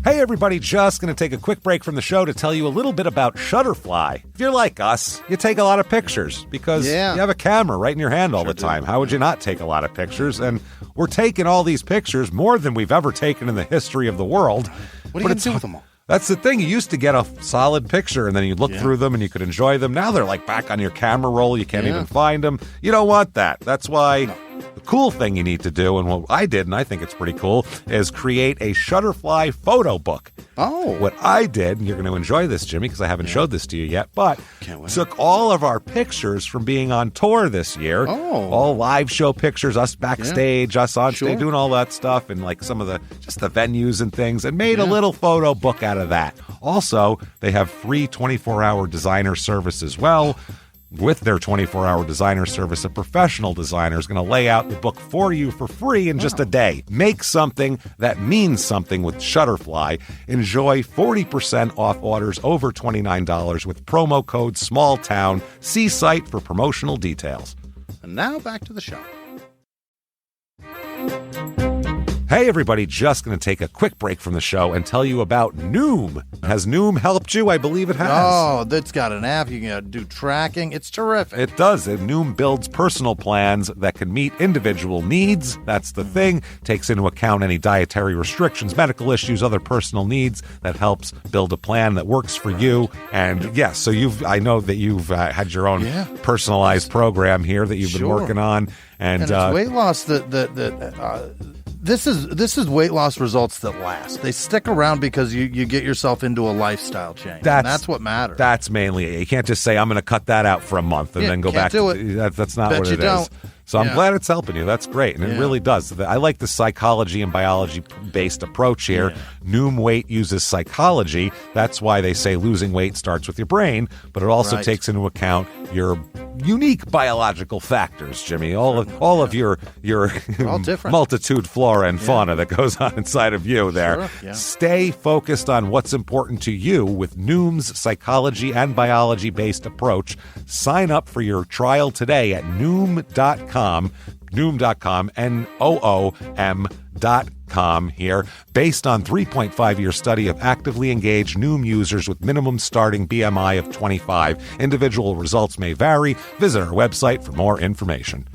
Hey everybody, just going to take a quick break from the show to tell you a little bit about Shutterfly. If you're like us, you take a lot of pictures because you have a camera right in your hand all the time. How would you not take a lot of pictures? And we're taking all these pictures, more than we've ever taken in the history of the world. What are you going to do with them all? That's the thing. You used to get a solid picture, and then you'd look through them, and you could enjoy them. Now they're like back on your camera roll. You can't even find them. You don't want that. That's why the cool thing you need to do, and what I did, and I think it's pretty cool, is create a Shutterfly photo book. Oh. What I did, and you're going to enjoy this, Jimmy, because I haven't showed this to you yet, but took all of our pictures from being on tour this year. Oh. All live show pictures, us backstage, us on stage, doing all that stuff, and like some of the venues and things, and made a little photo book out of that. Also, they have free 24-hour designer service as well. With their 24-hour designer service, a professional designer is going to lay out the book for you for free in just a day. Make something that means something with Shutterfly. Enjoy 40% off orders over $29 with promo code SMALLTOWN. See site for promotional details. And now back to the show. Hey everybody, just going to take a quick break from the show and tell you about Noom. Has Noom helped you? I believe it has. Oh, that's got an app. You can do tracking. It's terrific. It does. Noom builds personal plans that can meet individual needs. That's the thing. Takes into account any dietary restrictions, medical issues, other personal needs. That helps build a plan that works for you. And yes, so I know that you've had your own personalized program here that you've been working on. And it's weight loss This is weight loss results that last. They stick around because you get yourself into a lifestyle change. That's what matters. That's mainly it. You can't just say, I'm going to cut that out for a month and then go back. Do it. That's not what it is. So I'm glad it's helping you. That's great. And it really does. I like the psychology and biology-based approach here. Noom Weight uses psychology. That's why they say losing weight starts with your brain, but it also takes into account your unique biological factors, Jimmy. All of your multitude flora and fauna that goes on inside of you there. Sure, Stay focused on what's important to you with Noom's psychology and biology-based approach. Sign up for your trial today at Noom.com, Noom.com here, based on 3.5-year study of actively engaged Noom users with minimum starting BMI of 25. Individual results may vary. Visit our website for more information.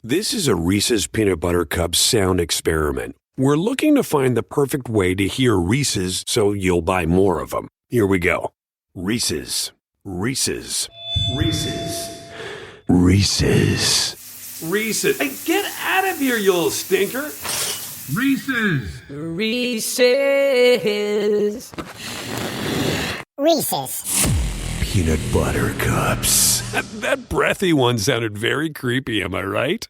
This is a Reese's Peanut Butter Cup sound experiment. We're looking to find the perfect way to hear Reese's so you'll buy more of them. Here we go. Reese's, Reese's, Reese's, Reese's, Reese's. Hey, get out of here, you little stinker. Reese's. Reese's. Reese's. Peanut Butter Cups. That breathy one sounded very creepy, am I right?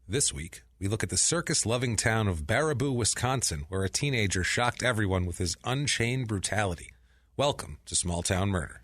This week, we look at the circus-loving town of Baraboo, Wisconsin, where a teenager shocked everyone with his unchained brutality. Welcome to Small Town Murder.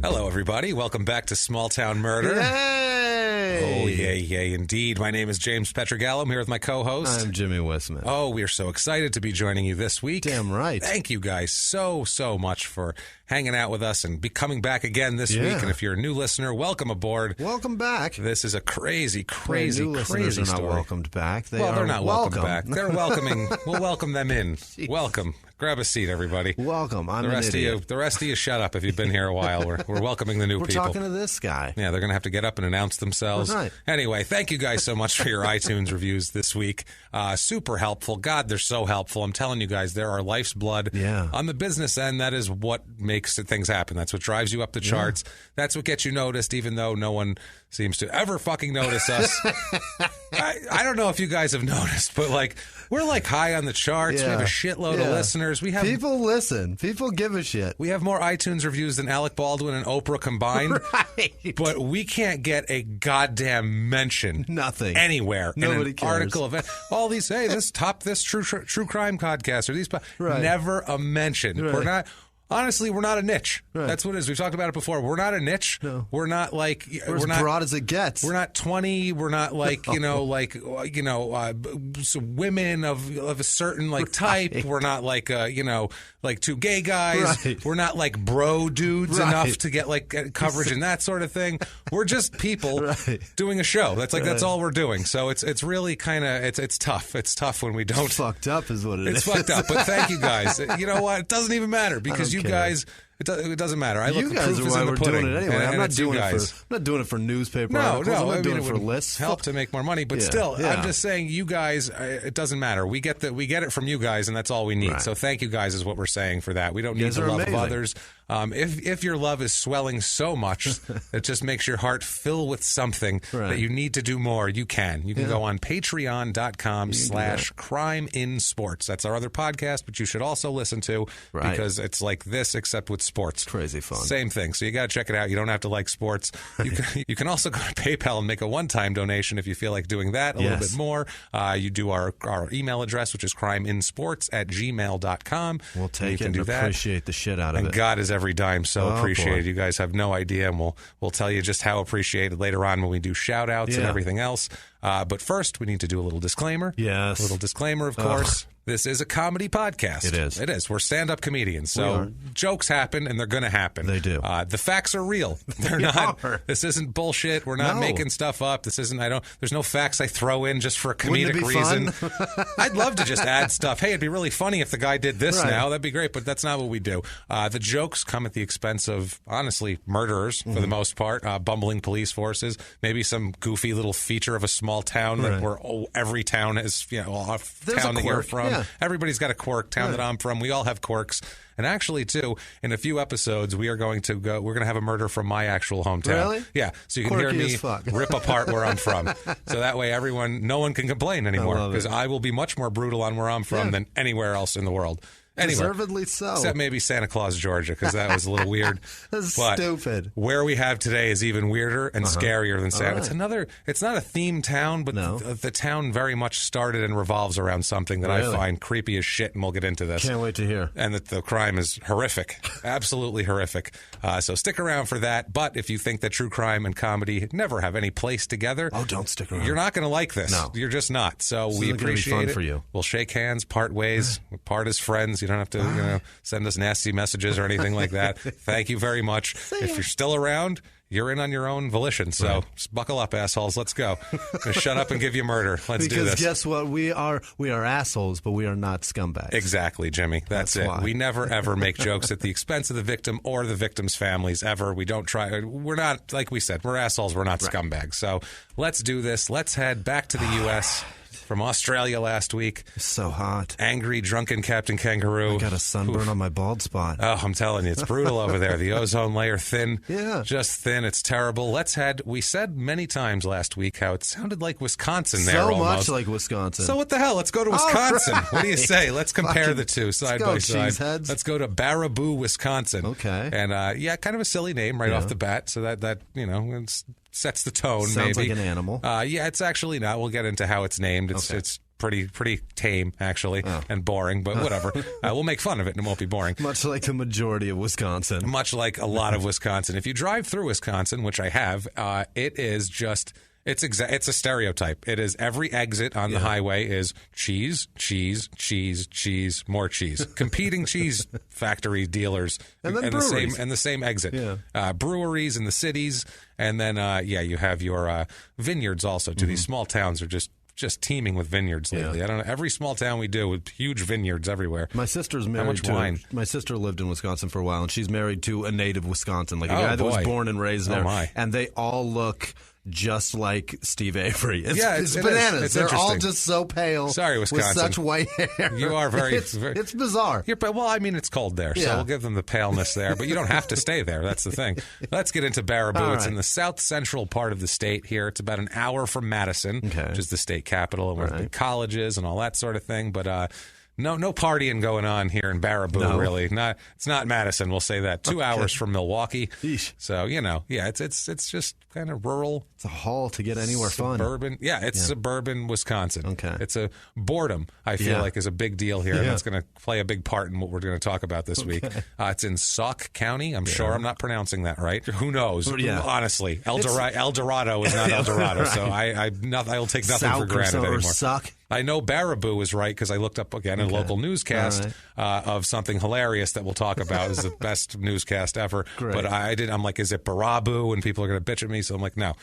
Hello, everybody. Welcome back to Small Town Murder. Yay! Oh, yay, indeed. My name is James Pietragallo. I'm here with my co-host. I'm Jimmy Whisman. Oh, we are so excited to be joining you this week. Damn right. Thank you guys so much for hanging out with us and coming back again this week. And if you're a new listener, welcome aboard. Welcome back. This is a crazy New listeners are story. not welcomed back. They're not welcome back. They're welcoming. We'll welcome them in. Welcome. Grab a seat, everybody. Welcome. I'm the rest an idiot. of you. The rest of you, shut up if you've been here a while. We're welcoming the new people. We're talking to this guy. Yeah, they're going to have to get up and announce themselves. That's right. Anyway, thank you guys so much for your iTunes reviews this week. Super helpful. God, they're so helpful. I'm telling you guys, they're our life's blood. Yeah. On the business end, that is what makes things happen. That's what drives you up the charts. That's what gets you noticed, even though no one seems to ever fucking notice us. I don't know if you guys have noticed, but we're high on the charts. Yeah. We have a shitload of listeners. People listen. People give a shit. We have more iTunes reviews than Alec Baldwin and Oprah combined. Right. But we can't get a goddamn mention. Nothing. Anywhere. Nobody in an cares. article of all these, hey, this true crime podcast or these. Right. Never a mention. Right. Honestly, we're not a niche. Right. That's what it is. We've talked about it before. We're not a niche. No. We're not like We're as broad as it gets. We're not 20. We're not like so women of a certain type. We're not like like two gay guys. Right. We're not like bro dudes enough to get coverage and that sort of thing. We're just people doing a show. That's all we're doing. So it's really kind of it's tough. It's tough when we don't. It's fucked up is what it is. It's fucked up. But thank you guys. You know what? It doesn't even matter because you guys. It doesn't matter. You guys are why we're doing it anyway. I'm not doing it for newspaper articles. I'm not doing it for lists. Help to make more money, but still, I'm just saying, you guys. It doesn't matter. We get it from you guys, and that's all we need. Right. So thank you guys is what we're saying for that. We don't need the love of others. If your love is swelling so much that just makes your heart fill with something that you need to do more, you can. You can go on patreon.com/crimeinsports. That's our other podcast, but you should also listen to because it's like this except with sports. Crazy fun. Same thing. So you got to check it out. You don't have to like sports. You can also go to PayPal and make a one-time donation if you feel like doing that a little bit more. You do our email address, which is crimeinsports@gmail.com. We'll take it and appreciate the shit out of it. And God is every dime so appreciated. Boy. You guys have no idea, and we'll tell you just how appreciated later on when we do shout-outs and everything else. But first, we need to do a little disclaimer. Yes. A little disclaimer, of course. This is a comedy podcast. It is. It is. We're stand-up comedians. So jokes happen, and they're going to happen. They do. The facts are real. They're not. This isn't bullshit. We're not making stuff up. This isn't. There's no facts I throw in just for a comedic reason. I'd love to just add stuff. Hey, it'd be really funny if the guy did this now. That'd be great, but that's not what we do. The jokes come at the expense of, honestly, murderers for the most part, bumbling police forces, maybe some goofy little feature of a small town where every town is, a town that you're from. Yeah. Everybody's got a quirk. Town that I'm from, we all have quirks. And actually, too, in a few episodes, we're going to have a murder from my actual hometown. Really? Yeah. So you can hear me rip apart where I'm from. So that way, no one can complain anymore because I will be much more brutal on where I'm from than anywhere else in the world. Anyway, deservedly so. Except maybe Santa Claus, Georgia, because that was a little weird. That's stupid. Where we have today is even weirder and scarier than Santa. It's not a themed town, but the town very much started and revolves around something that I find creepy as shit, and we'll get into this. Can't wait to hear. And that the crime is horrific. Absolutely horrific. So stick around for that. But if you think that true crime and comedy never have any place together, don't stick around. You're not going to like this. No. You're just not. So we appreciate it. For you. We'll shake hands, part ways, part as friends. You don't have to send us nasty messages or anything like that. Thank you very much. If you're still around, you're in on your own volition. So buckle up, assholes. Let's go. Shut up and give you murder. Let's do this. Because guess what? We are assholes, but we are not scumbags. Exactly, Jimmy. That's it. Why. We never, ever make jokes at the expense of the victim or the victim's families, ever. We don't try. We're not, like we said, we're assholes. We're not scumbags. So let's do this. Let's head back to the U.S., from Australia last week. It's so hot. Angry, drunken Captain Kangaroo. I got a sunburn on my bald spot. Oh, I'm telling you, it's brutal over there. The ozone layer thin. Yeah. Just thin. It's terrible. We said many times last week how it sounded like Wisconsin there almost. So much like Wisconsin. So what the hell? Let's go to Wisconsin. What do you say? Let's compare the two side by side. Cheeseheads. Let's go to Baraboo, Wisconsin. Okay. And kind of a silly name right off the bat. So that it's sets the tone. Sounds maybe like an animal. It's actually not. We'll get into how it's named. It's pretty tame, actually, and boring, but whatever. We'll make fun of it, and it won't be boring. Much like the majority of Wisconsin. Much like a lot of Wisconsin. If you drive through Wisconsin, which I have, it is just... It's a stereotype. It is every exit on the highway is cheese, cheese, cheese, cheese, more cheese. Competing cheese factory dealers and the same exit. Yeah. Breweries in the cities, and then you have your vineyards also too. These small towns are just teeming with vineyards lately. I don't know. Every small town we do with huge vineyards everywhere. My sister's married. How much wine? My sister lived in Wisconsin for a while, and she's married to a native Wisconsin, like a guy that was born and raised there. Oh my. And they all look just like Steve Avery. It's it bananas. It's They're all just so pale. Sorry, Wisconsin. With such white hair. You are very... It's bizarre. It's cold there, so we'll give them the paleness there. But you don't have to stay there. That's the thing. Let's get into Baraboo. It's in the south central part of the state here. It's about an hour from Madison, which is the state capital, and where the college is and all that sort of thing. But No partying going on here in Baraboo, really. It's not Madison, we'll say that. 2 hours from Milwaukee. Eesh. So, it's just kind of rural. It's a haul to get anywhere suburban. fun. Yeah, it's suburban Wisconsin. Okay. It's a boredom, I feel like, is a big deal here, and that's going to play a big part in what we're going to talk about this week. It's in Sauk County. I'm sure I'm not pronouncing that right. Who knows? Honestly, El Dorado is not El Dorado, right. So I'll take nothing for granted anymore. Suck. I know Baraboo is right because I looked up again a local newscast of something hilarious that we'll talk about. Is the best newscast ever. Great. But I'm like, is it Baraboo? And people are going to bitch at me. So I'm like, no.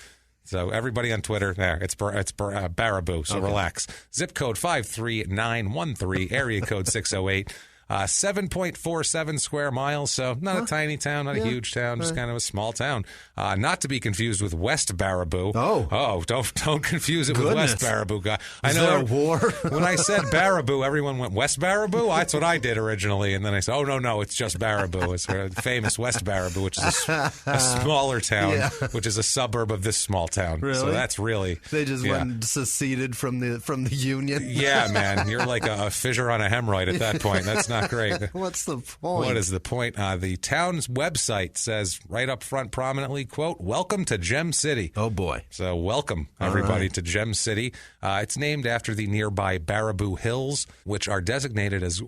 So everybody on Twitter, it's Baraboo. So relax. Zip code 53913, area code 608. 7.47 square miles, so not a tiny town, not a huge town, just kind of a small town. Not to be confused with West Baraboo. Oh, don't confuse it with West Baraboo, guy. Is there a war? When I said Baraboo, everyone went West Baraboo. That's what I did originally, and then I said, oh no, it's just Baraboo. It's the famous West Baraboo, which is a smaller town, which is a suburb of this small town. Really? So that's really they just went and seceded from the Union. Yeah, man, you're like a fissure on a hemorrhoid at that point. That's not great. What's the point? What is the point? The town's website says right up front prominently, quote, "Welcome to Gem City." Oh, boy. So welcome, everybody, to Gem City. It's named after the nearby Baraboo Hills, which are designated as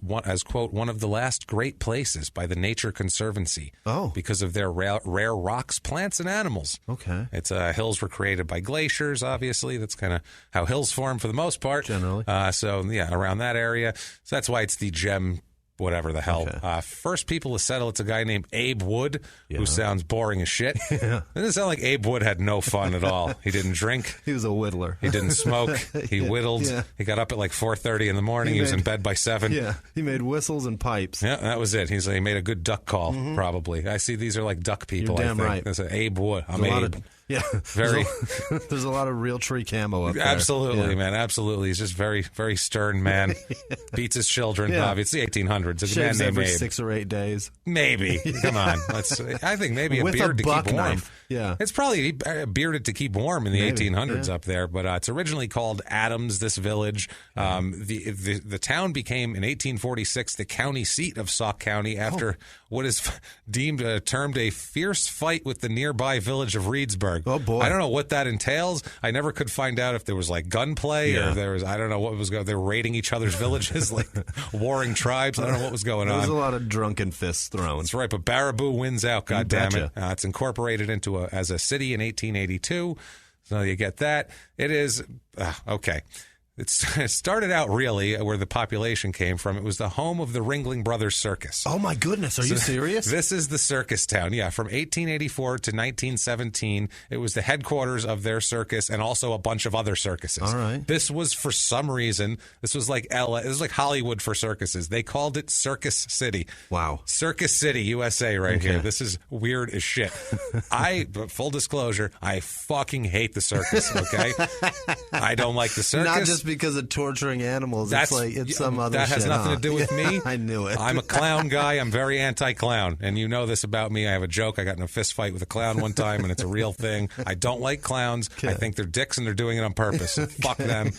quote, one of the last great places by the Nature Conservancy because of their rare rocks, plants, and animals. Okay. It's hills were created by glaciers, obviously. That's kind of how hills form for the most part. Generally. Around that area. So that's why it's the Gem whatever the hell. Okay. First people to settle, it's a guy named Abe Wood, who sounds boring as shit. It doesn't sound like Abe Wood had no fun at all. He didn't drink. He was a whittler. He didn't smoke. He whittled. Yeah. He got up at like 4:30 in the morning. He was in bed by 7. Yeah, he made whistles and pipes. Yeah, that was it. He made a good duck call, probably. I see these are like duck people, You're I damn think. right. That's Abe Wood. I'm Abe. Very. There's a lot of real tree camo up there. Absolutely, man. Absolutely. He's just very, very stern man. Beats his children. Obviously, 1800s. It's a man named every Abe. 6 or 8 days. Maybe. Come on. I think maybe a beard to keep warm. Knife. Yeah. It's probably bearded to keep warm in the 1800s up there. But it's originally called Adams, this village. The town became, in 1846, the county seat of Sauk County after what is termed a fierce fight with the nearby village of Reedsburg. Oh, boy. I don't know what that entails. I never could find out if there was like gunplay or if there was, I don't know what was going on. They were raiding each other's villages, like warring tribes. I don't know what was going on. There was a lot of drunken fists thrown. That's right, but Baraboo wins out, goddammit. It's incorporated as a city in 1882, so you get that. It is, okay. It started out really where the population came from. It was the home of the Ringling Brothers Circus. Oh, my goodness. Are you serious? This is the circus town. Yeah, from 1884 to 1917, it was the headquarters of their circus and also a bunch of other circuses. All right. This was, for some reason, this was like LA. This was like Hollywood for circuses. They called it Circus City. Wow. Circus City, USA right here. This is weird as shit. Full disclosure, I fucking hate the circus, okay? I don't like the circus. Not just because of torturing animals. It's some other shit. That has nothing to do with me. I knew it. I'm a clown guy. I'm very anti-clown. And you know this about me. I have a joke. I got in a fist fight with a clown one time, and it's a real thing. I don't like clowns. Okay. I think they're dicks, and they're doing it on purpose. Fuck them,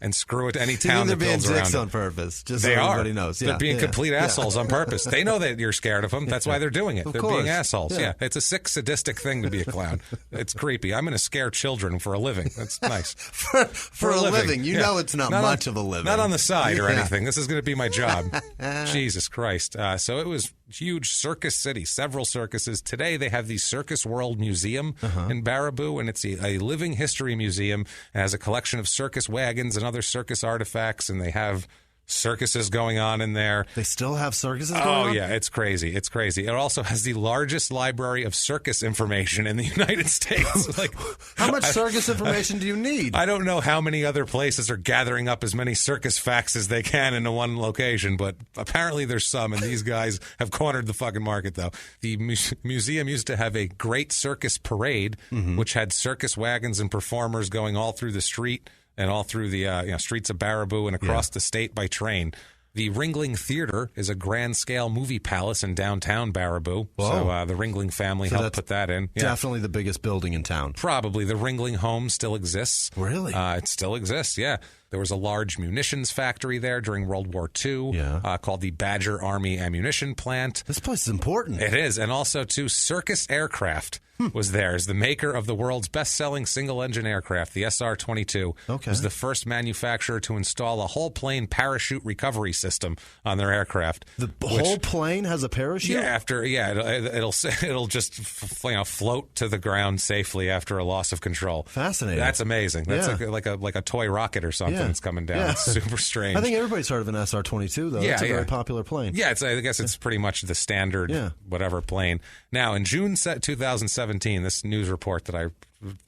and screw it to any town that builds around. They're being dicks on purpose, just so everybody knows. They're being complete assholes on purpose. They know that you're scared of them. That's why they're doing it. They're being assholes. Yeah. It's a sick, sadistic thing to be a clown. It's creepy. I'm going to scare children for a living. That's nice. for a living. You know it's not much of a living. Not on the side or anything. This is going to be my job. Jesus Christ. So it was huge circus city, several circuses. Today they have the Circus World Museum in Baraboo, and it's a living history museum. It has a collection of circus wagons and other circus artifacts, and they have circuses going on in there. They still have circuses going on? Oh, yeah. It's crazy. It's crazy. It also has the largest library of circus information in the United States. How much circus information do you need? I don't know how many other places are gathering up as many circus facts as they can into one location, but apparently there's some, and these guys have cornered the fucking market, though. The museum used to have a great circus parade, which had circus wagons and performers going all through the street and all through the streets of Baraboo and across the state by train. The Ringling Theater is a grand-scale movie palace in downtown Baraboo. Whoa. So the Ringling family helped put that in. Yeah. Definitely the biggest building in town. Probably. The Ringling home still exists. Really? It still exists, yeah. There was a large munitions factory there during World War II called the Badger Army Ammunition Plant. This place is important. It is. And also, too, Circus Aircraft was there as the maker of the world's best-selling single-engine aircraft, the SR-22. Okay. Was the first manufacturer to install a whole plane parachute recovery system on their aircraft. The whole plane has a parachute? It'll just float to the ground safely after a loss of control. Fascinating. That's amazing. That's like a toy rocket or something that's coming down. Yeah. It's super strange. I think everybody's heard of an SR-22, though. It's a very popular plane. Yeah, I guess it's pretty much the standard whatever plane. Now, in June 2017, this news report that I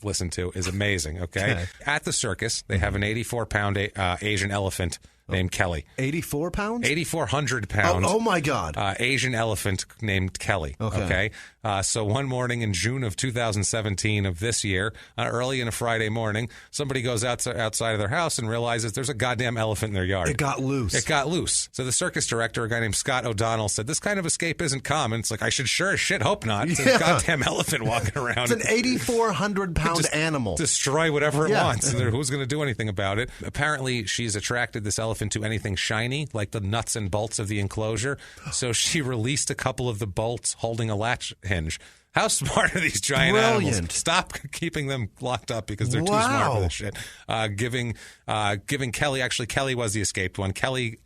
listened to is amazing, okay? At the circus, they have an 84-pound Asian elephant named Kelly. 84 pounds? 8,400 pounds. Oh, my God. Asian elephant named Kelly. Okay. So one morning in June of 2017 of this year, early in a Friday morning, somebody goes outside of their house and realizes there's a goddamn elephant in their yard. It got loose. So the circus director, a guy named Scott O'Donnell, said, this kind of escape isn't common. It's like, I should sure as shit hope not. It's a goddamn elephant walking around. It's an 8,400-pound animal. Destroy whatever it wants. And who's going to do anything about it? Apparently, she's attracted this elephant to anything shiny, like the nuts and bolts of the enclosure. So she released a couple of the bolts holding a latch hinge. How smart are these giant animals? Stop keeping them locked up because they're too smart for this shit. Giving Kelly, actually Kelly was the escaped one. Kelly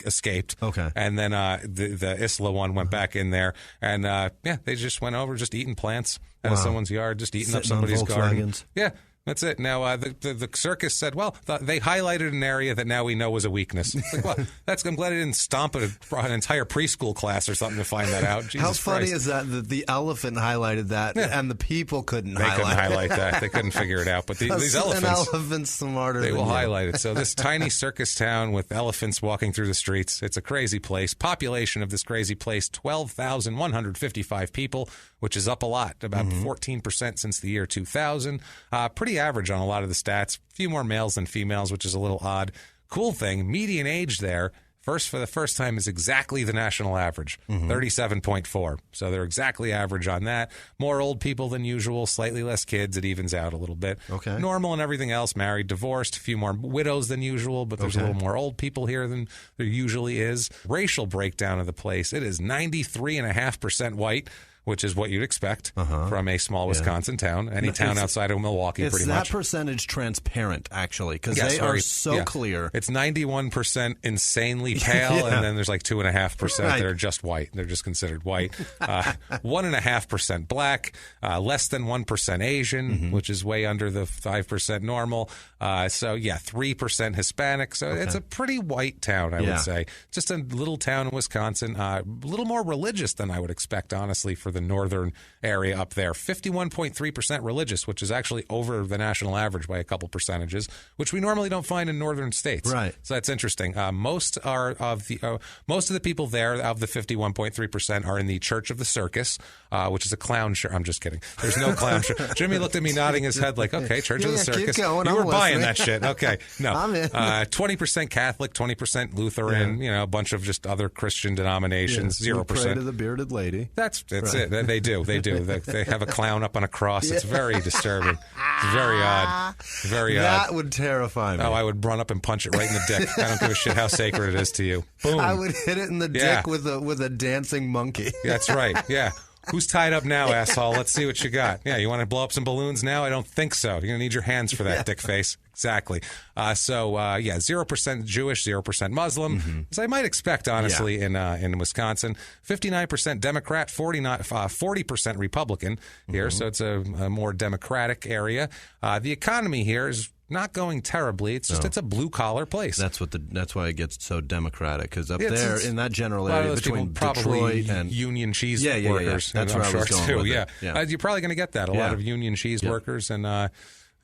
escaped. Okay. And then the Isla one went back in there. And they just went over just eating plants out of someone's yard, just eating up somebody's garden. Yeah. That's it. Now, the circus said, well, they highlighted an area that now we know was a weakness. Like, well, I'm glad I didn't stomp an entire preschool class or something to find that out. Jesus How funny Christ. Is that the elephant highlighted that and the people couldn't highlight that. They couldn't figure it out. But these elephants. An elephant's smarter They than will you. highlight it. So this tiny circus town with elephants walking through the streets. It's a crazy place. Population of this crazy place, 12,155 people, which is up a lot, about 14% since the year 2000. Pretty average on a lot of the stats. A few more males than females, which is a little odd. Cool thing, median age there, for the first time, is exactly the national average, 37.4. So they're exactly average on that. More old people than usual, slightly less kids. It evens out a little bit. Okay. Normal and everything else, married, divorced, a few more widows than usual, but there's a little more old people here than there usually is. Racial breakdown of the place, it is 93.5% white, which is what you'd expect from a small Wisconsin town, any town outside of Milwaukee, pretty much. Is that percentage transparent, actually? Because they are so clear. It's 91% insanely pale, and then there's like 2.5% that are just white. They're just considered white. 1.5% black, less than 1% Asian, which is way under the 5% normal. 3% Hispanic. So it's a pretty white town, I would say. Just a little town in Wisconsin, a little more religious than I would expect, honestly, for the northern area up there. 51.3% religious, which is actually over the national average by a couple percentages, which we normally don't find in northern states. Right. So that's interesting. Most of the people there, of the 51.3%, are in the Church of the Circus, which is a clown church. I'm just kidding. There's no clown church. Jimmy looked at me nodding his head like, okay, Church of the Circus. Keep going. You were buying that shit. Okay. No. I'm in. 20% Catholic, 20% Lutheran, a bunch of just other Christian denominations, 0%. We pray to the bearded lady. That's it. They do. They have a clown up on a cross. It's very disturbing. It's very odd. Very odd. That would terrify me. Oh, I would run up and punch it right in the dick. I don't give a shit how sacred it is to you. Boom. I would hit it in the dick with a dancing monkey. That's right. Yeah. Who's tied up now, asshole? Let's see what you got. Yeah, you want to blow up some balloons now? I don't think so. You're going to need your hands for that, dick face. Exactly. 0% Jewish, 0% Muslim, as I might expect, honestly, in Wisconsin. 59% Democrat, 40% Republican here, so it's a more democratic area. The economy here is not going terribly. It's just it's a blue collar place. That's why it gets so democratic, because up there in that general area between Detroit and union cheese workers. That's where I was going too. with Yeah. You're probably going to get that. A lot of union cheese workers and.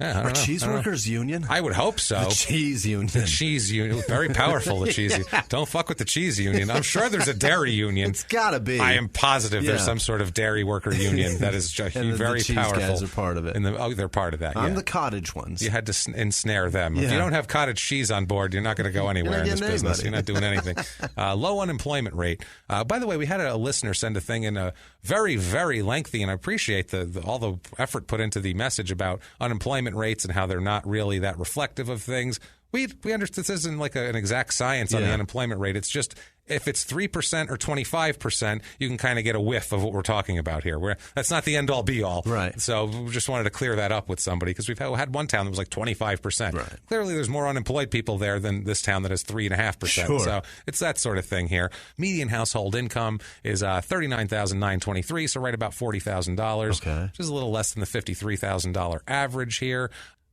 Are cheese workers union? I would hope so. The cheese union. The cheese union. Very powerful, the cheese union. Don't fuck with the cheese union. I'm sure there's a dairy union. It's got to be. I am positive there's some sort of dairy worker union that is very the cheese powerful. Guys are part of it. They're part of that. I'm the cottage ones. You had to ensnare them. If you don't have cottage cheese on board, you're not going to go anywhere in this business. You're not doing anything. Low unemployment rate. By the way, we had a listener send a thing in very, very lengthy, and I appreciate all the effort put into the message about unemployment rates and how they're not really that reflective of things. We understand this isn't like an exact science on the unemployment rate. It's just if it's 3% or 25%, you can kind of get a whiff of what we're talking about here. That's not the end-all, be-all. Right. So we just wanted to clear that up with somebody because we've had one town that was like 25%. Right. Clearly, there's more unemployed people there than this town that has 3.5%. Sure. So it's that sort of thing here. Median household income is $39,923, so right about $40,000, which is a little less than the $53,000 average here.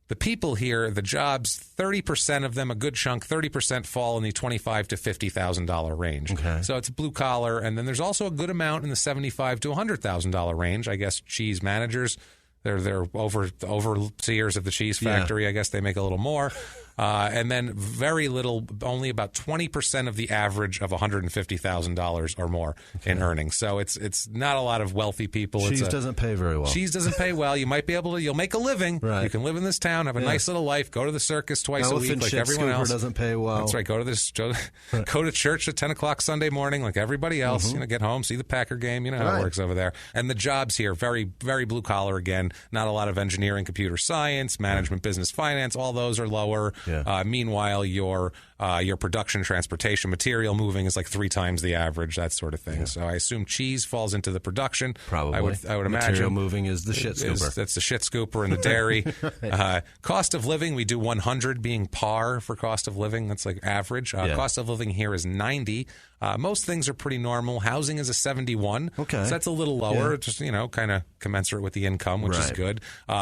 The people here, the jobs, 30% of them, a good chunk, 30% fall in the $25,000 to $50,000 range. Okay. So it's blue collar, and then there's also a good amount in the $75,000 to $100,000 range. I guess cheese managers, they're overseers of the cheese factory. I guess they make a little more. And then very little, only about 20% of the average of $150,000 or more in earnings. So it's not a lot of wealthy people. Cheese doesn't pay very well. Cheese doesn't pay well. You might be able to, you'll make a living. Right. You can live in this town, have a nice little life, go to the circus twice a week like everyone else. Doesn't pay well. That's right. Go to church at 10 o'clock Sunday morning like everybody else. Get home, see the Packer game. You know how it works over there. And the jobs here, very, very blue collar again. Not a lot of engineering, computer science, management, business, finance. All those are lower. Yeah. Meanwhile, your production, transportation, material moving is like 3 times the average, that sort of thing. Yeah. So I assume cheese falls into the production. Probably. I would imagine. Material moving is the shit scooper. That's the shit scooper and the dairy. Right. Cost of living, we do 100 being par for cost of living. That's like average. Cost of living here is 90. Most things are pretty normal. Housing is a 71. Okay. So that's a little lower, just, kind of commensurate with the income, which is good.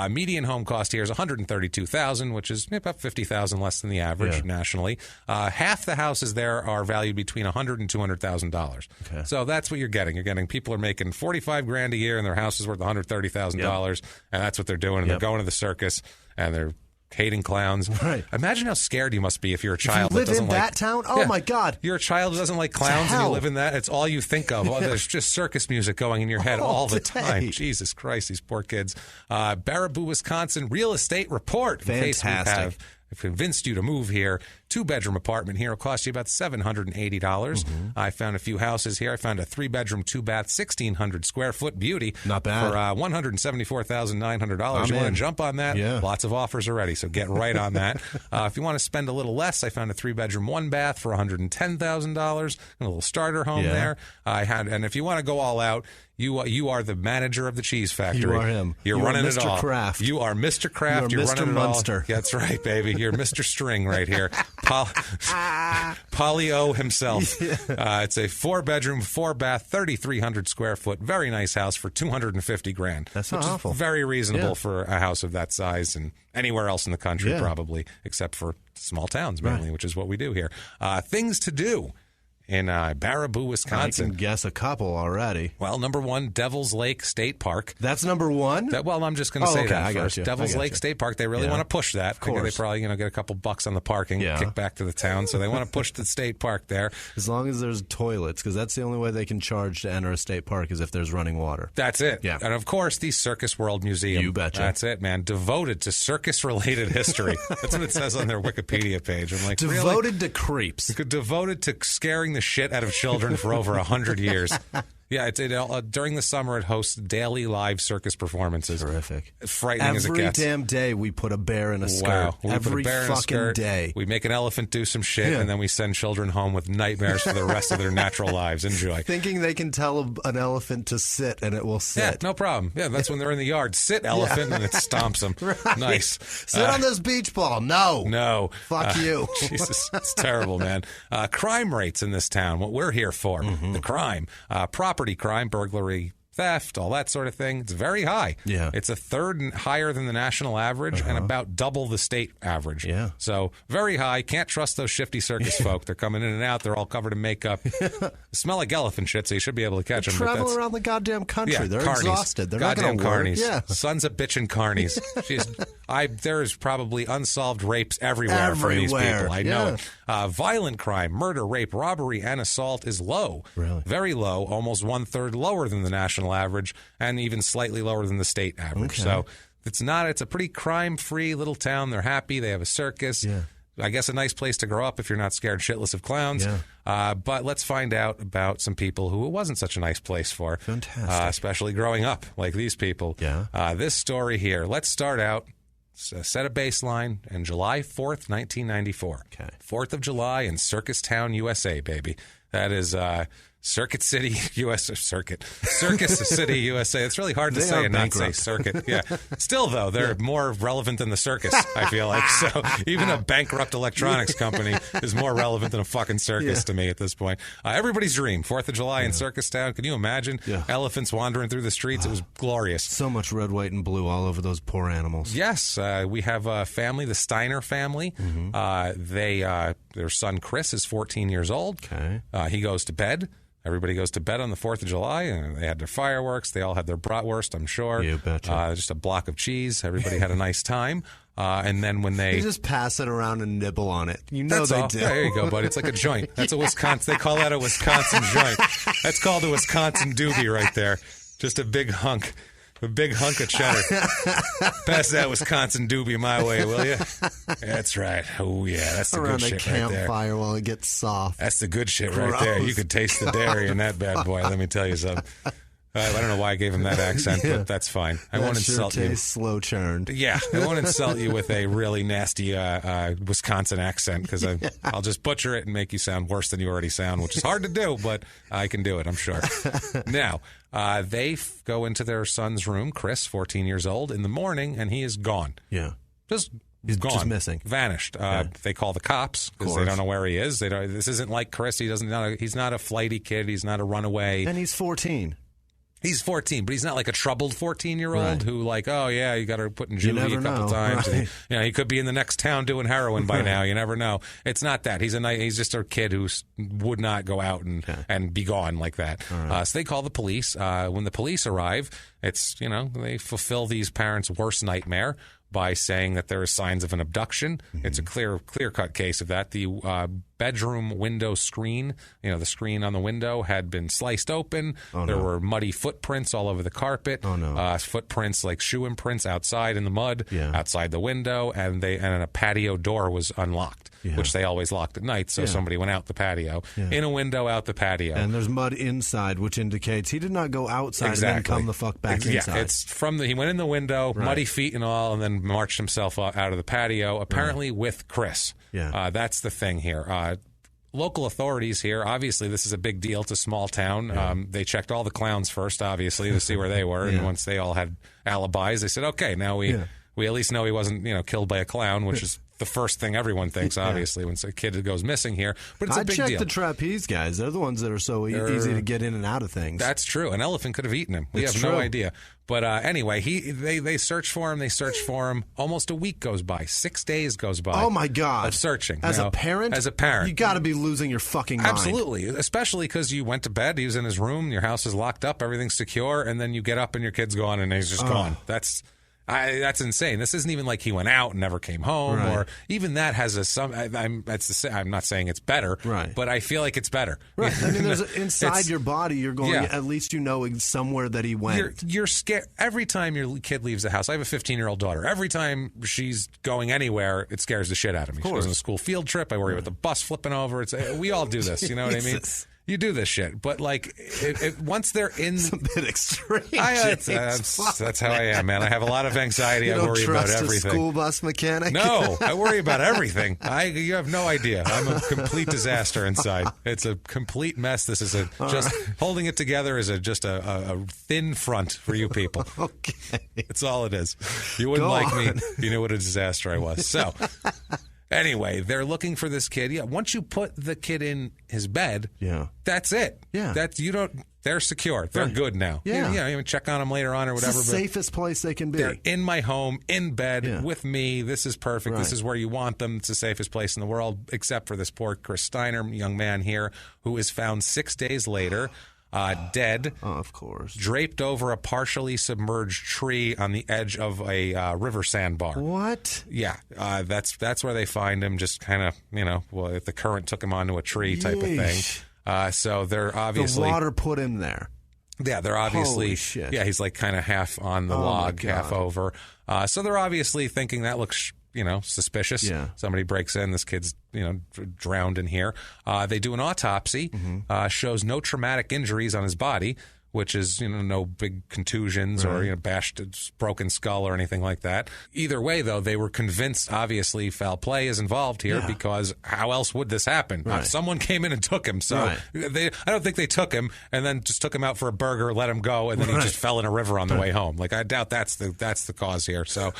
Median home cost here is $132,000, which is about $50,000 less than the average nationally. Half the houses there are valued between $100,000 and $200,000. Okay. So that's what you're getting. You're getting people are making $45,000 a year, and their house is worth $130,000, and that's what they're doing. And they're going to the circus, and they're hating clowns. Right. Imagine how scared you must be if you're a child that doesn't like town. Oh my God! You're a child who doesn't like clowns, and you live in that. It's all you think of. There's just circus music going in your head all the time. Jesus Christ, these poor kids. Baraboo, Wisconsin, real estate report. Fantastic. I've convinced you to move here. 2-bedroom apartment here will cost you about $780. I found a few houses here. I found a 3-bedroom, 2-bath, 1,600 square foot beauty. Not bad. For $174,900. You want to jump on that? Yeah. Lots of offers already, so get right on that. If you want to spend a little less, I found a 3-bedroom, 1-bath for $110,000. A little starter home there. And if you want to go all out, you are the manager of the cheese factory. You are him. You're running Mr. it all. Kraft. You are Mr. Kraft. You're running Mr. it Munster. all. That's right, baby. You're Mr. String right here. Polly-O himself. It's a 4-bedroom, 4-bath, 3,300 square foot, very nice house for $250,000. That's not awful. Very reasonable for a house of that size and anywhere else in the country, probably, except for small towns mainly, which is what we do here. Things to do in Baraboo, Wisconsin. I can guess a couple already. Well, number 1, Devil's Lake State Park. That's number 1? I'm just going to say that first. I got you. Devil's Lake State Park. They really want to push that. Of course. They probably get a couple bucks on the parking, kick back to the town. So they want to push the state park there. As long as there's toilets, because that's the only way they can charge to enter a state park is if there's running water. That's it. Yeah. And of course, the Circus World Museum. You betcha. That's it, man. Devoted to circus-related history. That's what it says on their Wikipedia page. I'm like, devoted to creeps. Devoted to scaring the shit out of children for over 100 years. Yeah, during the summer it hosts daily live circus performances. Terrific. Frightening as it gets. Every damn day we put a bear in a skirt. Wow. Every fucking day. We make an elephant do some shit, and then we send children home with nightmares for the rest of their natural lives. Enjoy. Thinking they can tell an elephant to sit, and it will sit. Yeah, no problem. Yeah, that's when they're in the yard. Sit, elephant, and it stomps them. Right. Nice. Sit on this beach ball. No. No. Fuck you. Jesus, it's terrible, man. Crime rates in this town, what we're here for, the crime. Property crime, burglary, theft, all that sort of thing. It's very high. Yeah. It's a third higher than the national average and about double the state average. Yeah. So very high. Can't trust those shifty circus folk. They're coming in and out. They're all covered in makeup. Smell like elephant shit, so you should be able to catch them. Travel around the goddamn country. Yeah, they're carnies. Exhausted. They're goddamn not going to work. carnies. Yeah. Sons of bitchin' carnies. There's probably unsolved rapes everywhere for these people. I know it. Violent crime, murder, rape, robbery, and assault is low. Really? Very low, almost 1/3 lower than the national average, and even slightly lower than the state average. Okay. So it's a pretty crime-free little town. They're happy. They have a circus. Yeah. I guess a nice place to grow up if you're not scared shitless of clowns. Yeah. But let's find out about some people who it wasn't such a nice place for. Fantastic. Especially growing up like these people. Yeah. This story here. Let's start out set a baseline, and July 4th, 1994. Okay. 4th of July in Circus Town, USA, baby. That is Circuit City, USA. Circus City, USA. It's really hard to say and not say circuit. Yeah. Still, though, they're more relevant than the circus, I feel like. So even a bankrupt electronics company is more relevant than a fucking circus to me at this point. Everybody's dream, 4th of July in Circus Town. Can you imagine elephants wandering through the streets? It was glorious. So much red, white, and blue all over those poor animals. Yes. We have a family, the Steiner family. Their son, Chris, is 14 years old. Okay. He goes to bed. Everybody goes to bed on the 4th of July, and they had their fireworks. They all had their bratwurst, I'm sure. You betcha. Just a block of cheese. Everybody had a nice time. And then when they just pass it around and nibble on it. You know that's they all. do. Yeah, there you go, buddy. It's like a joint. That's a Wisconsin. They call that a Wisconsin joint. That's called a Wisconsin doobie right there. Just a big hunk. A big hunk of cheddar. Pass that Wisconsin doobie my way, will you? That's right. Oh, yeah. That's the around good shit right there. Around a campfire while it gets soft. That's the good shit right there. You could taste the dairy in that bad boy. Let me tell you something. I don't know why I gave him that accent, but that's fine. I won't insult you. Slow churned. Yeah, I won't insult you with a really nasty Wisconsin accent because I'll just butcher it and make you sound worse than you already sound, which is hard to do, but I can do it, I'm sure. Now, they go into their son's room, Chris, 14 years old, in the morning, and he is gone. Yeah. He's gone. Just missing. Vanished. They call the cops because they don't know where he is. This isn't like Chris. He's not a flighty kid. He's not a runaway. And he's 14. He's 14, but he's not like a troubled 14-year-old who like, oh, yeah, you got to put in juvie a couple times. Right. And he could be in the next town doing heroin by now. You never know. It's not that. He's just a kid who would not go out and be gone like that. Right. So they call the police. When the police arrive, it's, they fulfill these parents' worst nightmare by saying that there are signs of an abduction. Mm-hmm. It's a clear-cut case of that. The bedroom window screen, the screen on the window had been sliced open. There were muddy footprints all over the carpet. Footprints like shoe imprints outside in the mud, outside the window, and a patio door was unlocked, which they always locked at night, so somebody went out the patio. In a window out the patio. And there's mud inside, which indicates he did not go outside and then come the fuck back inside. Yeah, it's he went in the window, muddy feet and all, and then marched himself out of the patio, apparently with Chris. That's the thing here. Local authorities here, obviously this is a big deal. It's a small town. They checked all the clowns first, obviously, to see where they were. And once they all had alibis, they said, okay, now we at least know he wasn't killed by a clown, which is the first thing everyone thinks, obviously, when a kid goes missing here. But it's a big deal. I checked the trapeze guys. They're the ones that are so easy to get in and out of things. That's true. An elephant could have eaten him. We have no idea. But anyway, they search for him. They search for him. Almost a week goes by. 6 days goes by. Oh, my God. Of searching. As a parent? You got to be losing your fucking mind. Absolutely. Especially because you went to bed. He was in his room. Your house is locked up. Everything's secure. And then you get up and your kid's gone and he's just gone. That's insane. This isn't even like he went out and never came home, or even that has I'm not saying it's better, but I feel like it's better. Right. I mean, there's inside your body. You're going. At least somewhere that he went. You're scared every time your kid leaves the house. I have a 15-year-old daughter. Every time she's going anywhere, it scares the shit out of me. She goes on a school field trip. I worry about the bus flipping over. We all do this. You know what I mean? You do this shit, but like once they're in, it's a bit extreme. That's how I am, man. I have a lot of anxiety. I worry about everything. A school bus mechanic? No, I worry about everything. You have no idea. I'm a complete disaster inside. It's a complete mess. This is just holding it together is just a thin front for you people. Okay, it's all it is. You wouldn't like me if you knew what a disaster I was. So. Anyway, they're looking for this kid. Yeah, once you put the kid in his bed, that's it. Yeah, they're secure. They're good now. Yeah, you check on them later on or whatever. It's the safest place they can be. They're in my home, in bed with me. This is perfect. Right. This is where you want them. It's the safest place in the world, except for this poor Chris Steiner, young man here, who is found 6 days later. Dead, of course, draped over a partially submerged tree on the edge of a river sandbar. What? Yeah, that's where they find him. Just kind of, if the current took him onto a tree type of thing. So they're obviously the water put him there. Yeah, they're obviously. Holy shit. Yeah, he's like kind of half on the log, half over. So they're obviously thinking that looks. Suspicious. Yeah. Somebody breaks in. This kid's, drowned in here. They do an autopsy. Shows no traumatic injuries on his body, which is, no big contusions or, bashed broken skull or anything like that. Either way, though, they were convinced, obviously, foul play is involved here because how else would this happen? Someone came in and took him. So I don't think they took him and then just took him out for a burger, let him go, and then he just fell in a river on the way home. Like, I doubt that's the cause here. So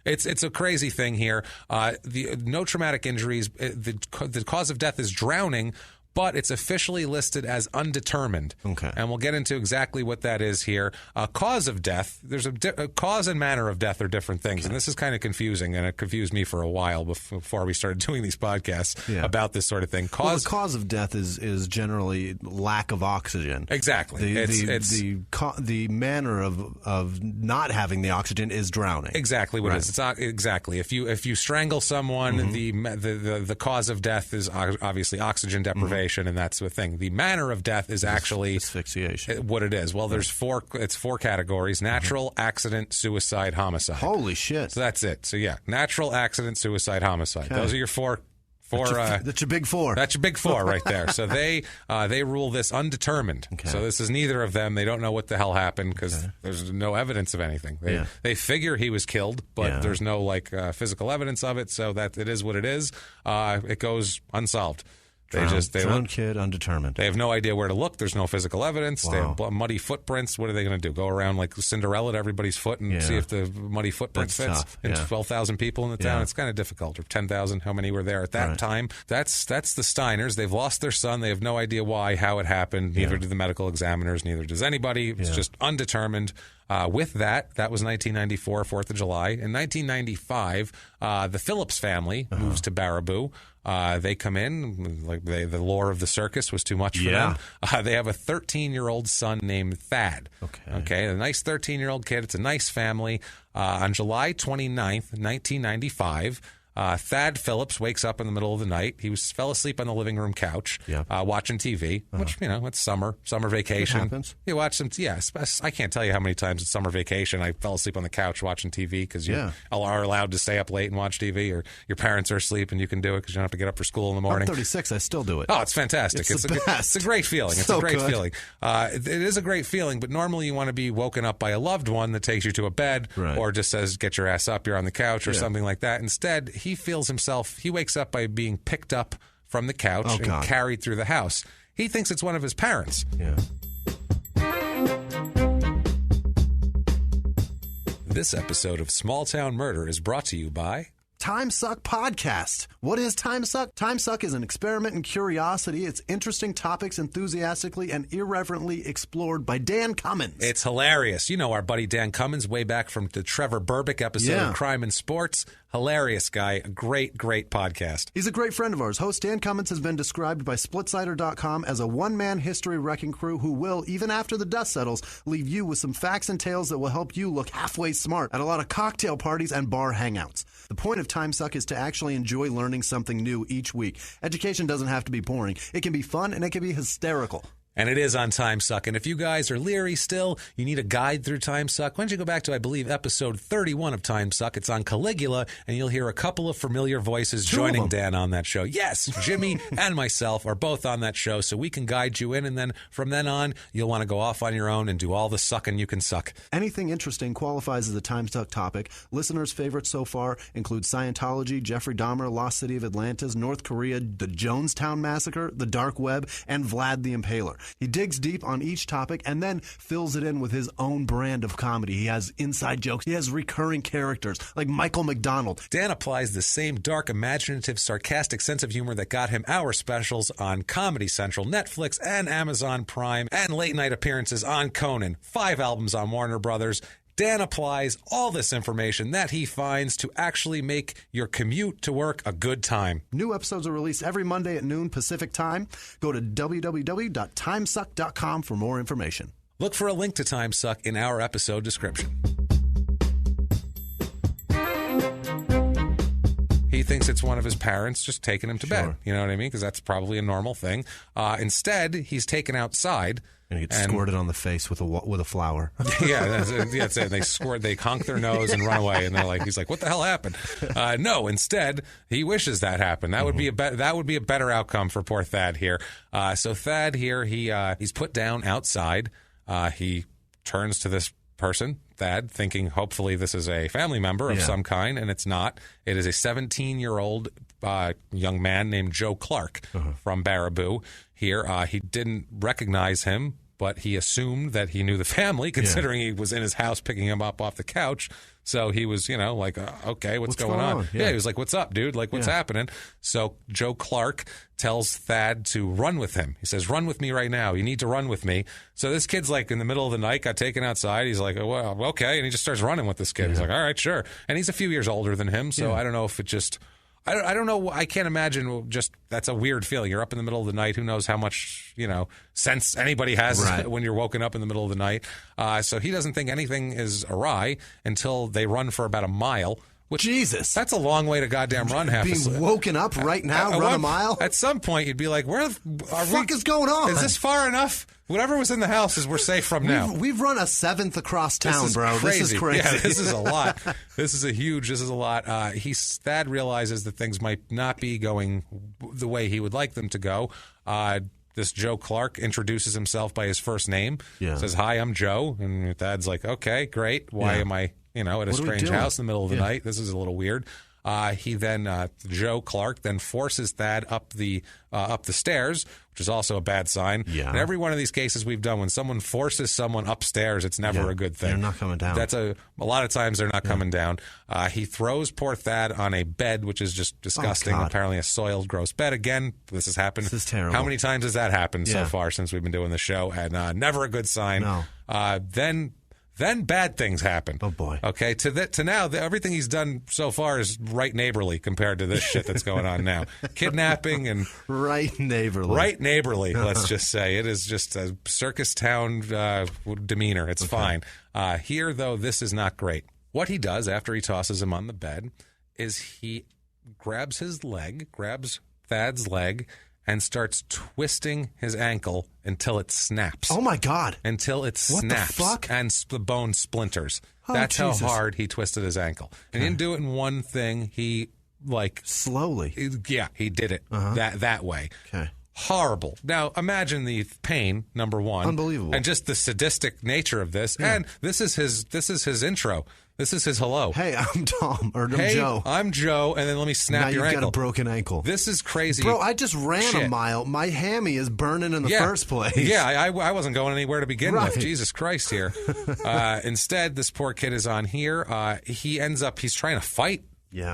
it's a crazy thing here. No traumatic injuries. The cause of death is drowning, but it's officially listed as undetermined. Okay. And we'll get into exactly what that is here. Cause of death, there's a cause and manner of death are different things. And this is kind of confusing, and it confused me for a while before we started doing these podcasts about this sort of thing. The cause of death is generally lack of oxygen. Exactly. The manner of not having the oxygen is drowning. Exactly what it is. It's exactly. If you strangle someone, the cause of death is obviously oxygen deprivation. And that's the thing. The manner of death is actually asphyxiation. What it is. Well, there's four categories: natural, accident, suicide, homicide. Holy shit! So that's it. So natural, accident, suicide, homicide. Okay. Those are your four. That's your big four. That's your big four right there. So they rule this undetermined. Okay. So this is neither of them. They don't know what the hell happened because there's no evidence of anything. They figure he was killed, but there's no physical evidence of it. So that it is what it is. It goes unsolved. Drowned kid, undetermined. They have no idea where to look. There's no physical evidence. Wow. They have muddy footprints. What are they going to do? Go around like Cinderella to everybody's foot and see if the muddy footprint fits? And 12,000 people in the town. It's kind of difficult. Or 10,000. How many were there at that time? That's the Steiners. They've lost their son. They have no idea why, how it happened. Neither do the medical examiners. Neither does anybody. It's just undetermined. With that was 1994, 4th of July. In 1995, the Phillips family moves to Baraboo. They come in, the lore of the circus was too much for them. They have a 13-year-old son named Thad. Okay, a nice 13-year-old kid. It's a nice family. On July 29th, 1995, Thad Phillips wakes up in the middle of the night. He fell asleep on the living room couch watching TV, which, it's summer vacation. It happens. You watch some, I can't tell you how many times it's summer vacation I fell asleep on the couch watching TV because you are allowed to stay up late and watch TV, or your parents are asleep and you can do it because you don't have to get up for school in the morning. I'm 36, I still do it. Oh, it's fantastic. It's a great feeling. It's a great feeling. It is a great feeling, but normally you want to be woken up by a loved one that takes you to a bed or just says, get your ass up, you're on the couch or something like that. Instead, he wakes up by being picked up from the couch and carried through the house. He thinks it's one of his parents. Yeah. This episode of Small Town Murder is brought to you by Time Suck Podcast. What is Time Suck? Time Suck is an experiment in curiosity. It's interesting topics enthusiastically and irreverently explored by Dan Cummins. It's hilarious. You know our buddy Dan Cummins way back from the Trevor Burbick episode of Crime and Sports. Hilarious guy. A great, great podcast. He's a great friend of ours. Host Dan Cummins has been described by SplitSider.com as a one-man history wrecking crew who will, even after the dust settles, leave you with some facts and tales that will help you look halfway smart at a lot of cocktail parties and bar hangouts. The point of Time Suck is to actually enjoy learning something new each week. Education doesn't have to be boring. It can be fun and it can be hysterical. And it is on Time Suck. And if you guys are leery still, you need a guide through Time Suck, why don't you go back to, I believe, episode 31 of Time Suck. It's on Caligula, and you'll hear a couple of familiar voices joining Dan on that show. Yes, Jimmy and myself are both on that show, so we can guide you in. And then from then on, you'll want to go off on your own and do all the sucking you can suck. Anything interesting qualifies as a Time Suck topic. Listeners' favorites so far include Scientology, Jeffrey Dahmer, Lost City of Atlantis, North Korea, the Jonestown Massacre, the Dark Web, and Vlad the Impaler. He digs deep on each topic and then fills it in with his own brand of comedy. He has inside jokes. He has recurring characters like Michael McDonald. Dan applies the same dark, imaginative, sarcastic sense of humor that got him our specials on Comedy Central, Netflix, and Amazon Prime, and late-night appearances on Conan, 5 albums on Warner Brothers. Dan applies all this information that he finds to actually make your commute to work a good time. New episodes are released every Monday at noon Pacific time. Go to www.timesuck.com for more information. Look for a link to Time Suck in our episode description. He thinks it's one of his parents just taking him to bed. You know what I mean? Because that's probably a normal thing. Instead, he's taken outside. And he gets squirted on the face with a flower. That's it. They honk their nose and run away, and he's like, "What the hell happened?" No, instead he wishes that happened. That would be a better outcome for poor Thad here. So Thad here, he's put down outside. He turns to this person, Thad, thinking hopefully this is a family member of some kind, and it's not. It is a 17-year-old young man named Joe Clark from Baraboo here. He didn't recognize him, but he assumed that he knew the family, considering he was in his house picking him up off the couch. So he was, like, okay, what's going on? Yeah, he was like, what's up, dude? Like, what's happening? So Joe Clark tells Thad to run with him. He says, run with me right now. You need to run with me. So this kid's like in the middle of the night, got taken outside. He's like, oh, well, okay. And he just starts running with this kid. He's like, all right, sure. And he's a few years older than him. So I don't know if it just... I don't know. I can't imagine. Just that's a weird feeling. You're up in the middle of the night. Who knows how much sense anybody has when you're woken up in the middle of the night. So he doesn't think anything is awry until they run for about a mile. Which, Jesus, that's a long way to goddamn run. Being woken up right now, run a mile. At some point, you'd be like, "Where the fuck is going on? Is this far enough?" Whatever was in the house is we're safe from now. We've run a 7th across town, bro. Crazy. This is crazy. Yeah, this is a lot. This is a lot. Thad realizes that things might not be going the way he would like them to go. This Joe Clark introduces himself by his first name. Says, "Hi, I'm Joe." And Thad's like, "Okay, great. Why am I, at a strange house in the middle of the night? This is a little weird." Joe Clark then forces Thad up the stairs, which is also a bad sign. In every one of these cases we've done, when someone forces someone upstairs, it's never a good thing. They're not coming down. That's a lot of times they're not coming down. He throws poor Thad on a bed, which is just disgusting. Apparently a soiled, gross bed. Again, this has happened. This is terrible. How many times has that happened so far since we've been doing the show? And never a good sign. No. Then bad things happen. Oh, boy. Okay, to now, everything he's done so far is right neighborly compared to this shit that's going on now. Kidnapping and... Right neighborly. Right neighborly, let's just say. It is just a circus town demeanor. It's fine. Here, though, this is not great. What he does after he tosses him on the bed is he grabs Thad's leg, and starts twisting his ankle until it snaps. Oh, my God. Until it snaps. What the fuck? And the bone splinters. Oh, That's Jesus. how hard he twisted his ankle. And he didn't do it in one thing. He, slowly. He did it that way. Okay. Horrible. Now, imagine the pain, number one. Unbelievable. And just the sadistic nature of this. Yeah. And this is his intro. This is his hello. Hey, I'm Tom, or hey, Joe. I'm Joe, and then let me snap your ankle. Now you've got a broken ankle. This is crazy. Bro, I just ran a mile. My hammy is burning in the first place. Yeah, I wasn't going anywhere to begin with. Jesus Christ here. Instead, this poor kid is on here. He's trying to fight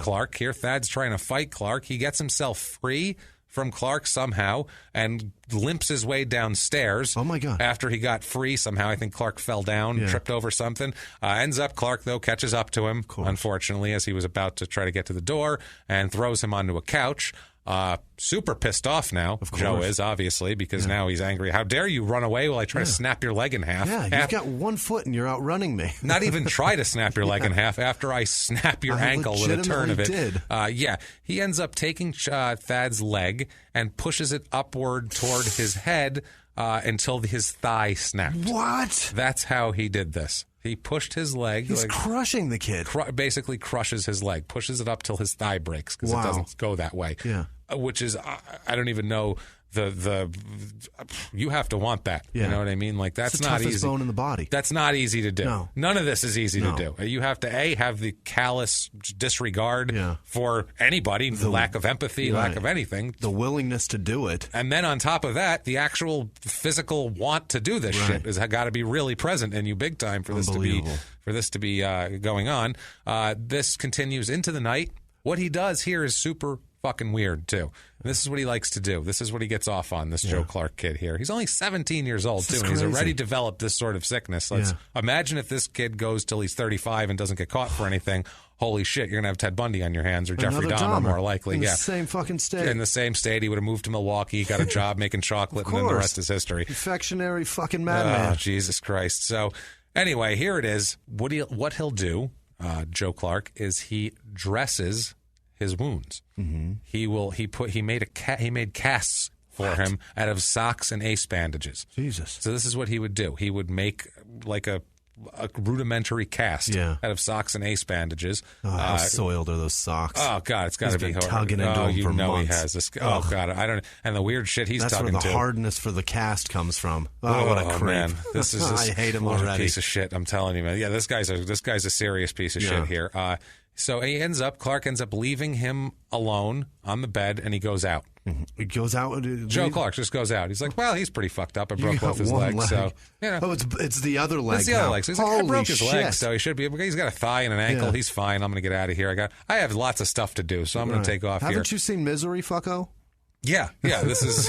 Clark here. Thad's trying to fight Clark. He gets himself free from Clark somehow and limps his way downstairs. Oh, my God. After he got free somehow. I think Clark fell down, tripped over something. Clark, though, catches up to him, unfortunately, as he was about to try to get to the door and throws him onto a couch. Super pissed off now. Joe is, obviously, because now he's angry. How dare you run away while I try to snap your leg in half? Yeah, you've got 1 foot and you're outrunning me. Not even try to snap your leg in half after I snap your ankle with a turn of it. Did. He ends up taking Thad's leg and pushes it upward toward his head until his thigh snapped. What? That's how he did this. He pushed his leg. He's crushing the kid. Basically crushes his leg, pushes it up till his thigh breaks because it doesn't go that way. Yeah. Which is, I don't even know you have to want that. Yeah. You know what I mean? Like, that's it's the not toughest easy. Bone in the body. That's not easy to do. No. None of this is easy to do. You have to have the callous disregard for anybody, the lack of empathy, lack of anything, the willingness to do it, and then on top of that, the actual physical want to do this shit has got to be really present in you big time for this to be going on. This continues into the night. What he does here is super fucking weird too. This is what he likes to do. This is what he gets off on, this Joe Clark kid here. He's only 17 years old too, and he's already developed this sort of sickness. Let's imagine if this kid goes till he's 35 and doesn't get caught for anything. Holy shit, you're going to have Ted Bundy on your hands, or Jeffrey Dahmer, more likely. In the same fucking state. In the same state. He would have moved to Milwaukee, got a job making chocolate, and then the rest is history. Confectionery fucking madman. Oh, Jesus Christ. So anyway, here it is. What he'll do, Joe Clark, is he dresses his wounds. Mm-hmm. He made casts for him out of socks and ace bandages. Jesus. So this is what he would do. He would make like a a rudimentary cast out of socks and ace bandages. Oh, how soiled are those socks? Oh God, it's got to be tugging into them for months. He has this. Oh God, I don't. And the weird shit he's tugging to. That's where the hardness for the cast comes from. Oh, what a creep! Man. This is I hate him what already. A piece of shit. I'm telling you, man. Yeah, this guy's a serious piece of shit here. So Clark ends up leaving him alone on the bed, and he goes out. He goes out. Joe Clark just goes out. He's like, well, he's pretty fucked up. I broke both his legs. So, Oh, it's the other leg. It's the other leg. So he's like, I broke his shit. leg, so he should be. He's got a thigh and an ankle. He's fine. I'm going to get out of here. I have lots of stuff to do, so I'm going to take off here. Haven't you seen Misery, fucko? Yeah. This is.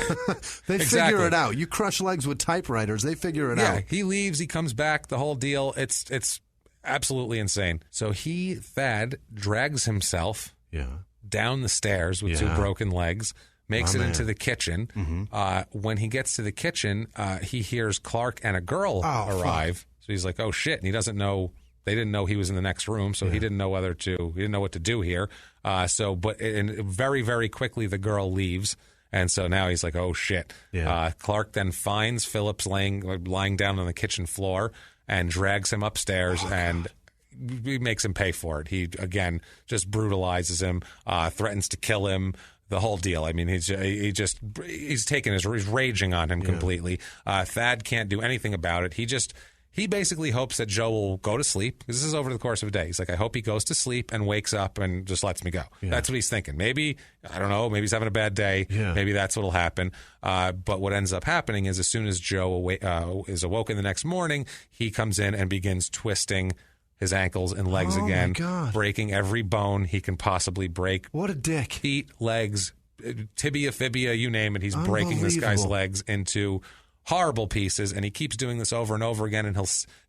They figure it out. You crush legs with typewriters. They figure it out. Yeah, he leaves. He comes back. The whole deal. It's absolutely insane. So Thad drags himself down the stairs with two broken legs. Makes it into the kitchen. Mm-hmm. When he gets to the kitchen, he hears Clark and a girl arrive. Fuck. So he's like, "Oh shit!" And he doesn't know. They didn't know he was in the next room, so he didn't know He didn't know what to do here. But very, very quickly the girl leaves, and so now he's like, "Oh shit!" Yeah. Clark then finds Phillips lying down on the kitchen floor and drags him upstairs and. He makes him pay for it. He again just brutalizes him, threatens to kill him. The whole deal. I mean, he's raging on him completely. Thad can't do anything about it. He basically hopes that Joe will go to sleep. This is over the course of a day. He's like, I hope he goes to sleep and wakes up and just lets me go. Yeah. That's what he's thinking. Maybe, I don't know, maybe he's having a bad day. Yeah. Maybe that's what'll happen. But what ends up happening is as soon as Joe is awoken the next morning, he comes in and begins twisting his ankles and legs again, breaking every bone he can possibly break. What a dick. Feet, legs, tibia, fibia, you name it. He's breaking this guy's legs into horrible pieces, and he keeps doing this over and over again, and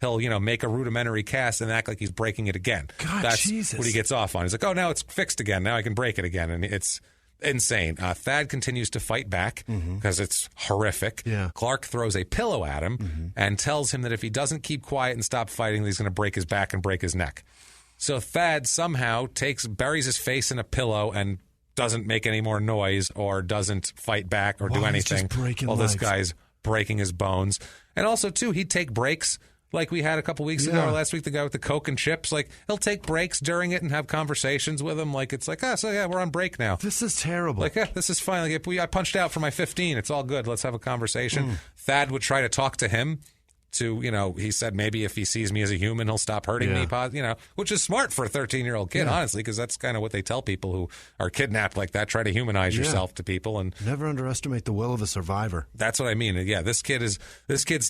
he'll make a rudimentary cast and act like he's breaking it again. God, that's Jesus. What he gets off on. He's like, oh, now it's fixed again. Now I can break it again. And it's insane. Thad continues to fight back because it's horrific. Yeah. Clark throws a pillow at him and tells him that if he doesn't keep quiet and stop fighting, he's going to break his back and break his neck. So Thad somehow buries his face in a pillow and doesn't make any more noise or doesn't fight back or do anything. While this guy's breaking his bones. And also, too, he'd take breaks. Like we had a couple weeks ago or last week, the guy with the Coke and chips, like he'll take breaks during it and have conversations with him. Like it's like, we're on break now. This is terrible. Like, this is fine. Like I punched out for my 15. It's all good. Let's have a conversation. Thad would try to talk to him. He said maybe if he sees me as a human, he'll stop hurting me, which is smart for a 13-year-old kid, honestly, because that's kind of what they tell people who are kidnapped like that. Try to humanize yourself to people. And never underestimate the will of a survivor. That's what I mean. Yeah, this kid's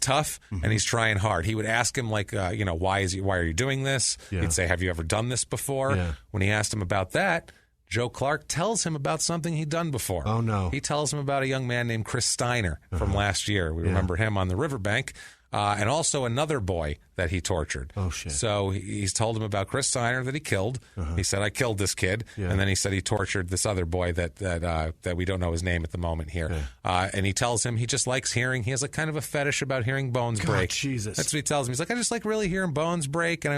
tough, and he's trying hard. He would ask him, like, why are you doing this? Yeah. He'd say, have you ever done this before? Yeah. When he asked him about that, Joe Clark tells him about something he'd done before. Oh, no. He tells him about a young man named Chris Steiner from last year. We remember him on the riverbank. And also another boy that he tortured. Oh, shit. So he's told him about Chris Steiner that he killed. He said, I killed this kid. Yeah. And then he said he tortured this other boy that we don't know his name at the moment here. Yeah. And he tells him he just likes he has a kind of a fetish about hearing bones break. Jesus. That's what he tells him. He's like, I just like really hearing bones break. And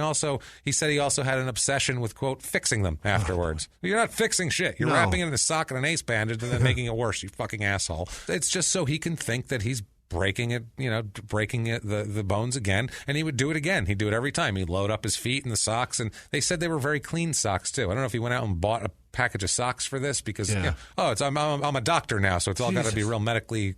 he said he also had an obsession with, quote, fixing them afterwards. You're not fixing shit. You're wrapping it in a sock and an ace bandage and then making it worse, you fucking asshole. It's just so he can think that he's breaking the bones again, and he would do it again. He'd do it every time. He'd load up his feet in the socks, and they said they were very clean socks too. I don't know if he went out and bought a package of socks for this because I'm a doctor now, so it's all got to be real medically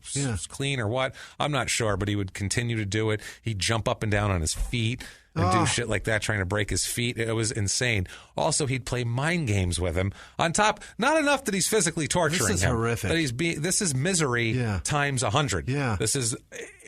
clean or what. I'm not sure, but he would continue to do it. He'd jump up and down on his feet and do shit like that, trying to break his feet. It was insane. Also, he'd play mind games with him. On top, not enough that he's physically torturing him. This is horrific. That this is misery times 100. Yeah. This is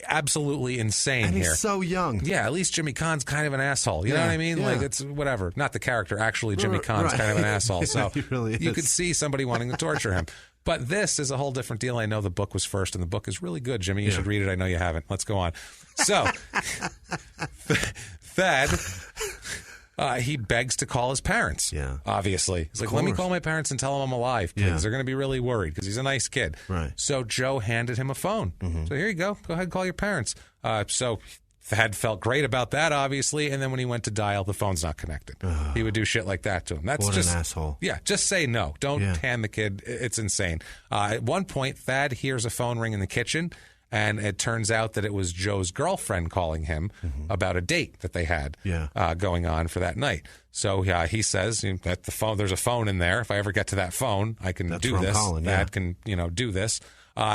absolutely insane and here. He's so young. Yeah, at least Jimmy Cahn's kind of an asshole. You know what I mean? Like, it's whatever. Not the character. Actually, Jimmy Cahn's kind of an asshole. So he really is. You could see somebody wanting to torture him. But this is a whole different deal. I know the book was first, and the book is really good, Jimmy. You should read it. I know you haven't. Let's go on. So, Thad, he begs to call his parents. Yeah. Obviously. He's like, let me call my parents and tell them I'm alive, please. Yeah. They're going to be really worried because he's a nice kid. Right. So Joe handed him a phone. So here you go. Go ahead and call your parents. So Thad felt great about that, obviously, and then when he went to dial, the phone's not connected. He would do shit like that to him. That's what just an asshole. Yeah, just say no. Don't hand the kid. It's insane. At one point, Thad hears a phone ring in the kitchen, And it turns out that it was Joe's girlfriend calling him about a date that they had going on for that night. So he says that the phone, there's a phone in there. If I ever get to that phone, I can do this. Dad can, do this.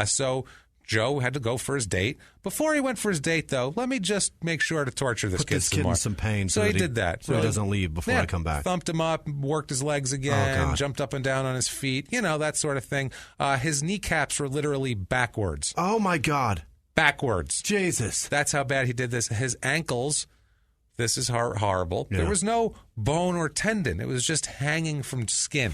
So Joe had to go for his date. Before he went for his date, though, let me just make sure to torture this kid some more. In some pain. So he did that. So he doesn't leave before I come back. Thumped him up, worked his legs again, jumped up and down on his feet, that sort of thing. His kneecaps were literally backwards. Oh, my God. Backwards. Jesus. That's how bad he did this. His ankles, this is horrible. Yeah. There was no bone or tendon. It was just hanging from skin.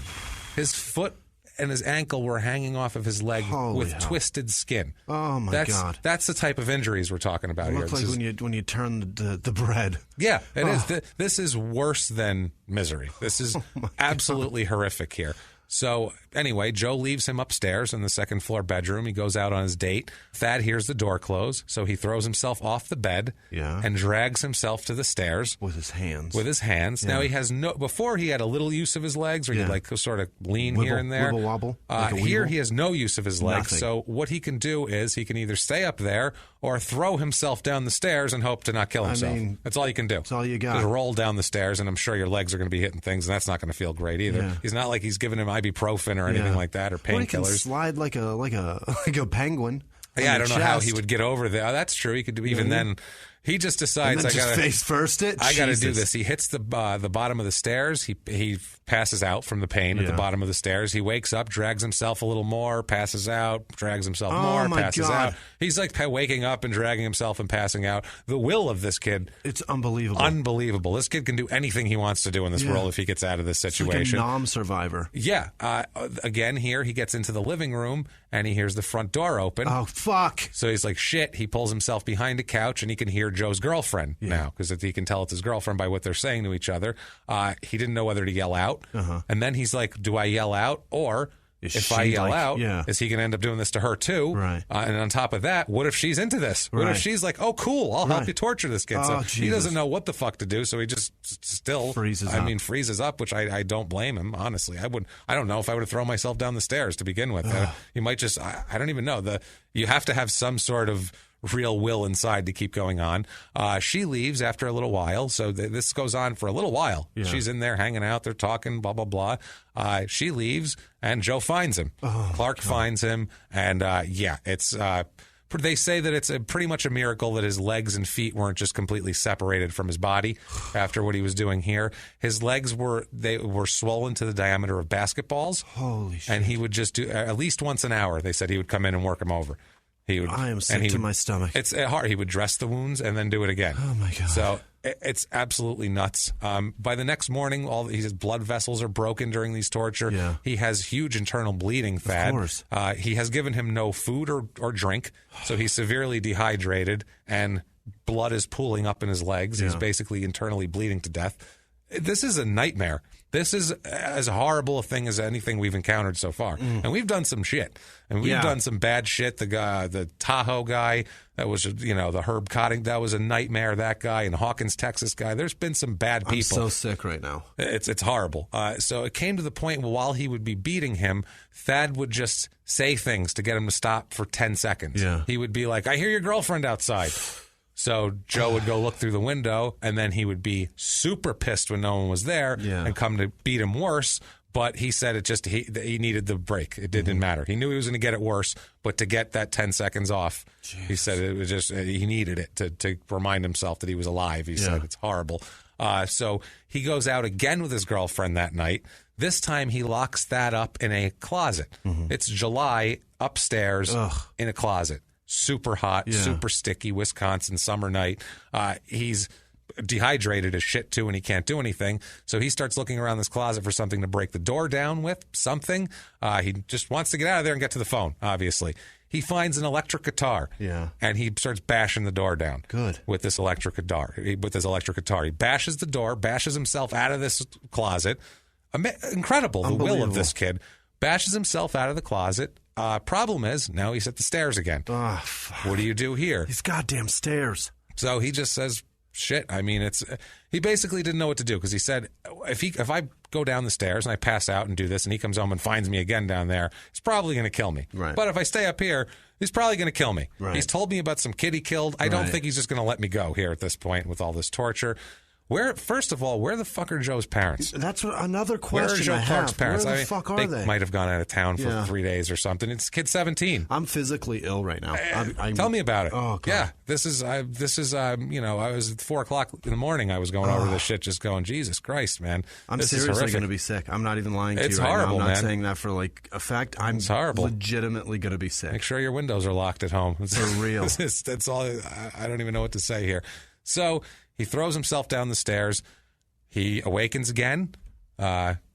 His foot and his ankle were hanging off of his leg with twisted skin. Oh, my God. That's the type of injuries we're talking about here. It looks like when you turn the bread. Yeah, it is. This is worse than misery. This is absolutely horrific here. So anyway, Joe leaves him upstairs in the second floor bedroom. He goes out on his date. Thad hears the door close, so he throws himself off the bed and drags himself to the stairs. With his hands. Yeah. Now he has before he had a little use of his legs, or he'd like sort of lean here and there. Wibble, wobble. Here he has no use of his legs. Nothing. So what he can do is he can either stay up there or throw himself down the stairs and hope to not kill himself. That's all you can do. That's all you got. Just roll down the stars, and I'm sure your legs are going to be hitting things, and that's not going to feel great either. Yeah. He's not like he's giving him ibuprofen or anything like that, or painkillers. He can slide like a penguin. Yeah, I don't know how he would get over there. Oh, that's true. He could do even then. He just decides I got to face first it. I got to do this. He hits the bottom of the stairs. He passes out from the pain at the bottom of the stairs. He wakes up, drags himself a little more, passes out, drags himself more, passes out. He's like waking up and dragging himself and passing out. The will of this kid, it's unbelievable. Unbelievable. This kid can do anything he wants to do in this world if he gets out of this situation. It's like a non-survivor. Yeah. Again, here he gets into the living room and he hears the front door open. Oh, fuck. So he's like, shit. He pulls himself behind a couch and he can hear Joe's girlfriend now, because he can tell it's his girlfriend by what they're saying to each other. He didn't know whether to yell out. And then he's like, do I yell out? Or if I yell out, is he going to end up doing this to her too? Right. And on top of that, what if she's into this? What if she's like, oh, cool, I'll help you torture this kid. So he doesn't know what the fuck to do, so he just still freezes up, which I don't blame him, honestly. I don't know if I would have thrown myself down the stairs to begin with. You might just, I don't even know. You have to have some sort of real will inside to keep going on. She leaves after a little while, so this goes on for a little while. She's in there hanging out, they're talking, blah, blah, blah. She leaves, and Joe finds him. Clark finds him, and it's... they say that it's pretty much a miracle that his legs and feet weren't just completely separated from his body after what he was doing here. His legs were swollen to the diameter of basketballs. Holy shit. And he would just do, at least once an hour, they said he would come in and work them over. I am sick to my stomach. It's hard. He would dress the wounds and then do it again. Oh, my God. So it's absolutely nuts. By the next morning, his blood vessels are broken during these torture. Yeah. He has huge internal bleeding, Thad. Of course. He has given him no food or drink, so he's severely dehydrated, and blood is pooling up in his legs. He's basically internally bleeding to death. This is a nightmare. This is as horrible a thing as anything we've encountered so far. And we've done some shit. And we've done some bad shit. The Tahoe guy, that was, the Herb Cotting, that was a nightmare, that guy. And Hawkins, Texas guy. There's been some bad people. I'm so sick right now. It's horrible. So it came to the point where while he would be beating him, Thad would just say things to get him to stop for 10 seconds. Yeah. He would be like, I hear your girlfriend outside. So Joe would go look through the window, and then he would be super pissed when no one was there and come to beat him worse. But he said he needed the break. It didn't matter. He knew he was going to get it worse, but to get that 10 seconds off, he said it was just he needed it to remind himself that he was alive. He said it's horrible. So he goes out again with his girlfriend that night. This time he locks that up in a closet. It's July, upstairs in a closet. Super hot, super sticky, Wisconsin summer night. He's dehydrated as shit too, and he can't do anything. So he starts looking around this closet for something to break the door down with, something. He just wants to get out of there and get to the phone, obviously. He finds an electric guitar, and he starts bashing the door down. Good. With this electric guitar. He bashes the door, bashes himself out of this closet. Incredible, the will of this kid. Bashes himself out of the closet. Problem is, now he's at the stairs again. Oh, fuck. What do you do here? These goddamn stairs. So he just says, shit. I mean, he basically didn't know what to do because he said, if I go down the stairs and I pass out and do this and he comes home and finds me again down there, he's probably going to kill me. Right. But if I stay up here, he's probably going to kill me. Right. He's told me about some kid he killed. I don't think he's just going to let me go here at this point with all this torture. First of all, where the fuck are Joe's parents? That's another question. Where are Joe Clark's parents? Where the fuck are they? Might have gone out of town for 3 days or something. It's kid 17. I'm physically ill right now. Tell me about it. Oh, God. Yeah, this is I was at 4 o'clock in the morning. I was going over this shit, just going, Jesus Christ, man. I'm this seriously going to be sick. I'm not even lying to you. It's right horrible, now. I'm not man. saying that for effect. I'm legitimately going to be sick. Make sure your windows are locked at home. For real. That's all. I don't even know what to say here. So he throws himself down the stairs. He awakens again.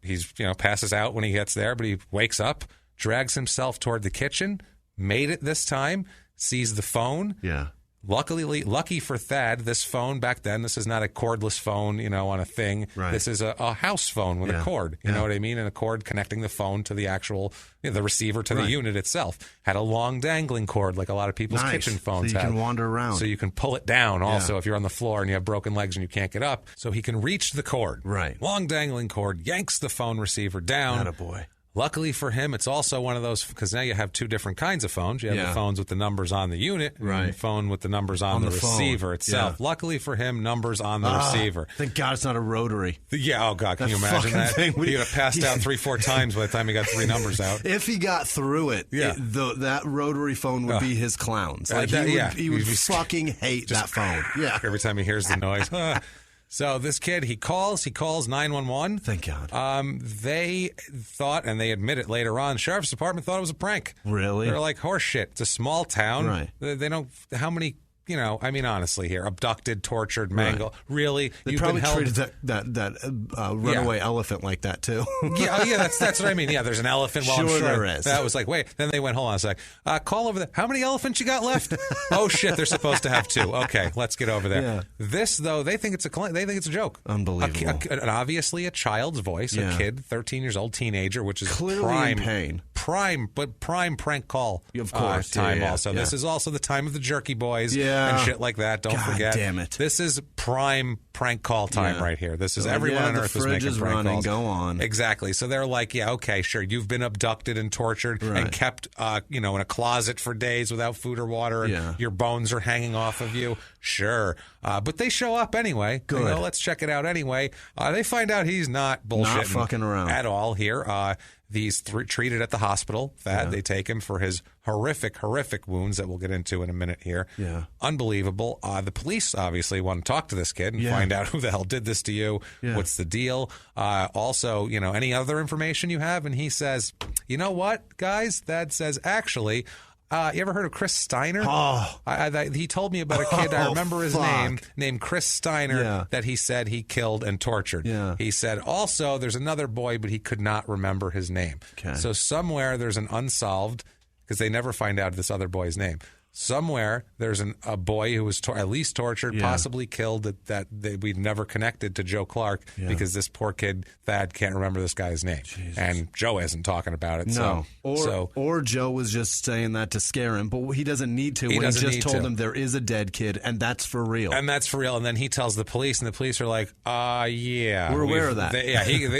He's passes out when he gets there, but he wakes up, drags himself toward the kitchen, made it this time, sees the phone. Yeah. Lucky for Thad, this phone back then, this is not a cordless phone, on a thing. Right. This is a house phone with a cord. You know what I mean? And a cord connecting the phone to the actual, the receiver to the unit itself. Had a long dangling cord like a lot of people's kitchen phones have. So you can wander around. So you can pull it down also if you're on the floor and you have broken legs and you can't get up. So he can reach the cord. Right. Long dangling cord, yanks the phone receiver down. Attaboy. Luckily for him, it's also one of those, because now you have two different kinds of phones. You have the phones with the numbers on the unit and the phone with the numbers on the receiver itself. Yeah. Luckily for him, numbers on the receiver. Thank God it's not a rotary. Yeah, oh God, can you imagine that? He would have passed out 3-4 times by the time he got 3 numbers out. If he got through it, that rotary phone would be his clowns. He would fucking hate that phone. Yeah. Every time he hears the noise. So this kid, he calls 911. Thank God. They thought, and they admit it later on, Sheriff's Department thought it was a prank. Really? They're like, horse shit. It's a small town. Right. They don't, how many, honestly here, abducted, tortured, mangled. Right. Really? They probably treated that runaway elephant like that, too. That's what I mean. Yeah, there's an elephant. Well, sure I'm sure there is. That was like, wait. Then they went, hold on a sec. Call over there. How many elephants you got left? Oh, shit, they're supposed to have 2. Okay, let's get over there. Yeah. This, though, they think it's a joke. Unbelievable. Obviously a child's voice, a kid, 13 years old, teenager, which is clearly in pain. Prime prank call of course, time also. This is also the time of the Jerky Boys and shit like that. Don't forget. Damn it. This is prime prank call time right here. This is everyone on Earth was making prank calls. Go on. Exactly. So they're like, yeah, okay, sure. You've been abducted and tortured and kept, in a closet for days without food or water, and your bones are hanging off of you. Sure. But they show up anyway. Good. Let's check it out anyway. They find out he's not bullshitting. Not fucking around. At all here. He's treated at the hospital. They take him for his horrific wounds that we'll get into in a minute here. Yeah. Unbelievable. The police obviously want to talk to this kid and find out who the hell did this to you. Yeah. What's the deal? Also, any other information you have? And he says, you know what, guys? Thad says, actually, you ever heard of Chris Steiner? Oh. He told me about a kid, I remember his name, named Chris Steiner, that he said he killed and tortured. Yeah. He said also there's another boy, but he could not remember his name. Okay. So somewhere there's an unsolved, because they never find out this other boy's name. Somewhere there's a boy who was at least tortured, possibly killed, that we've never connected to Joe Clark because this poor kid, Thad, can't remember this guy's name. Jesus. And Joe isn't talking about it. No. Or Joe was just saying that to scare him, but he doesn't need to. He just told him there is a dead kid, and that's for real. And then he tells the police, and the police are like, yeah. We're aware of that.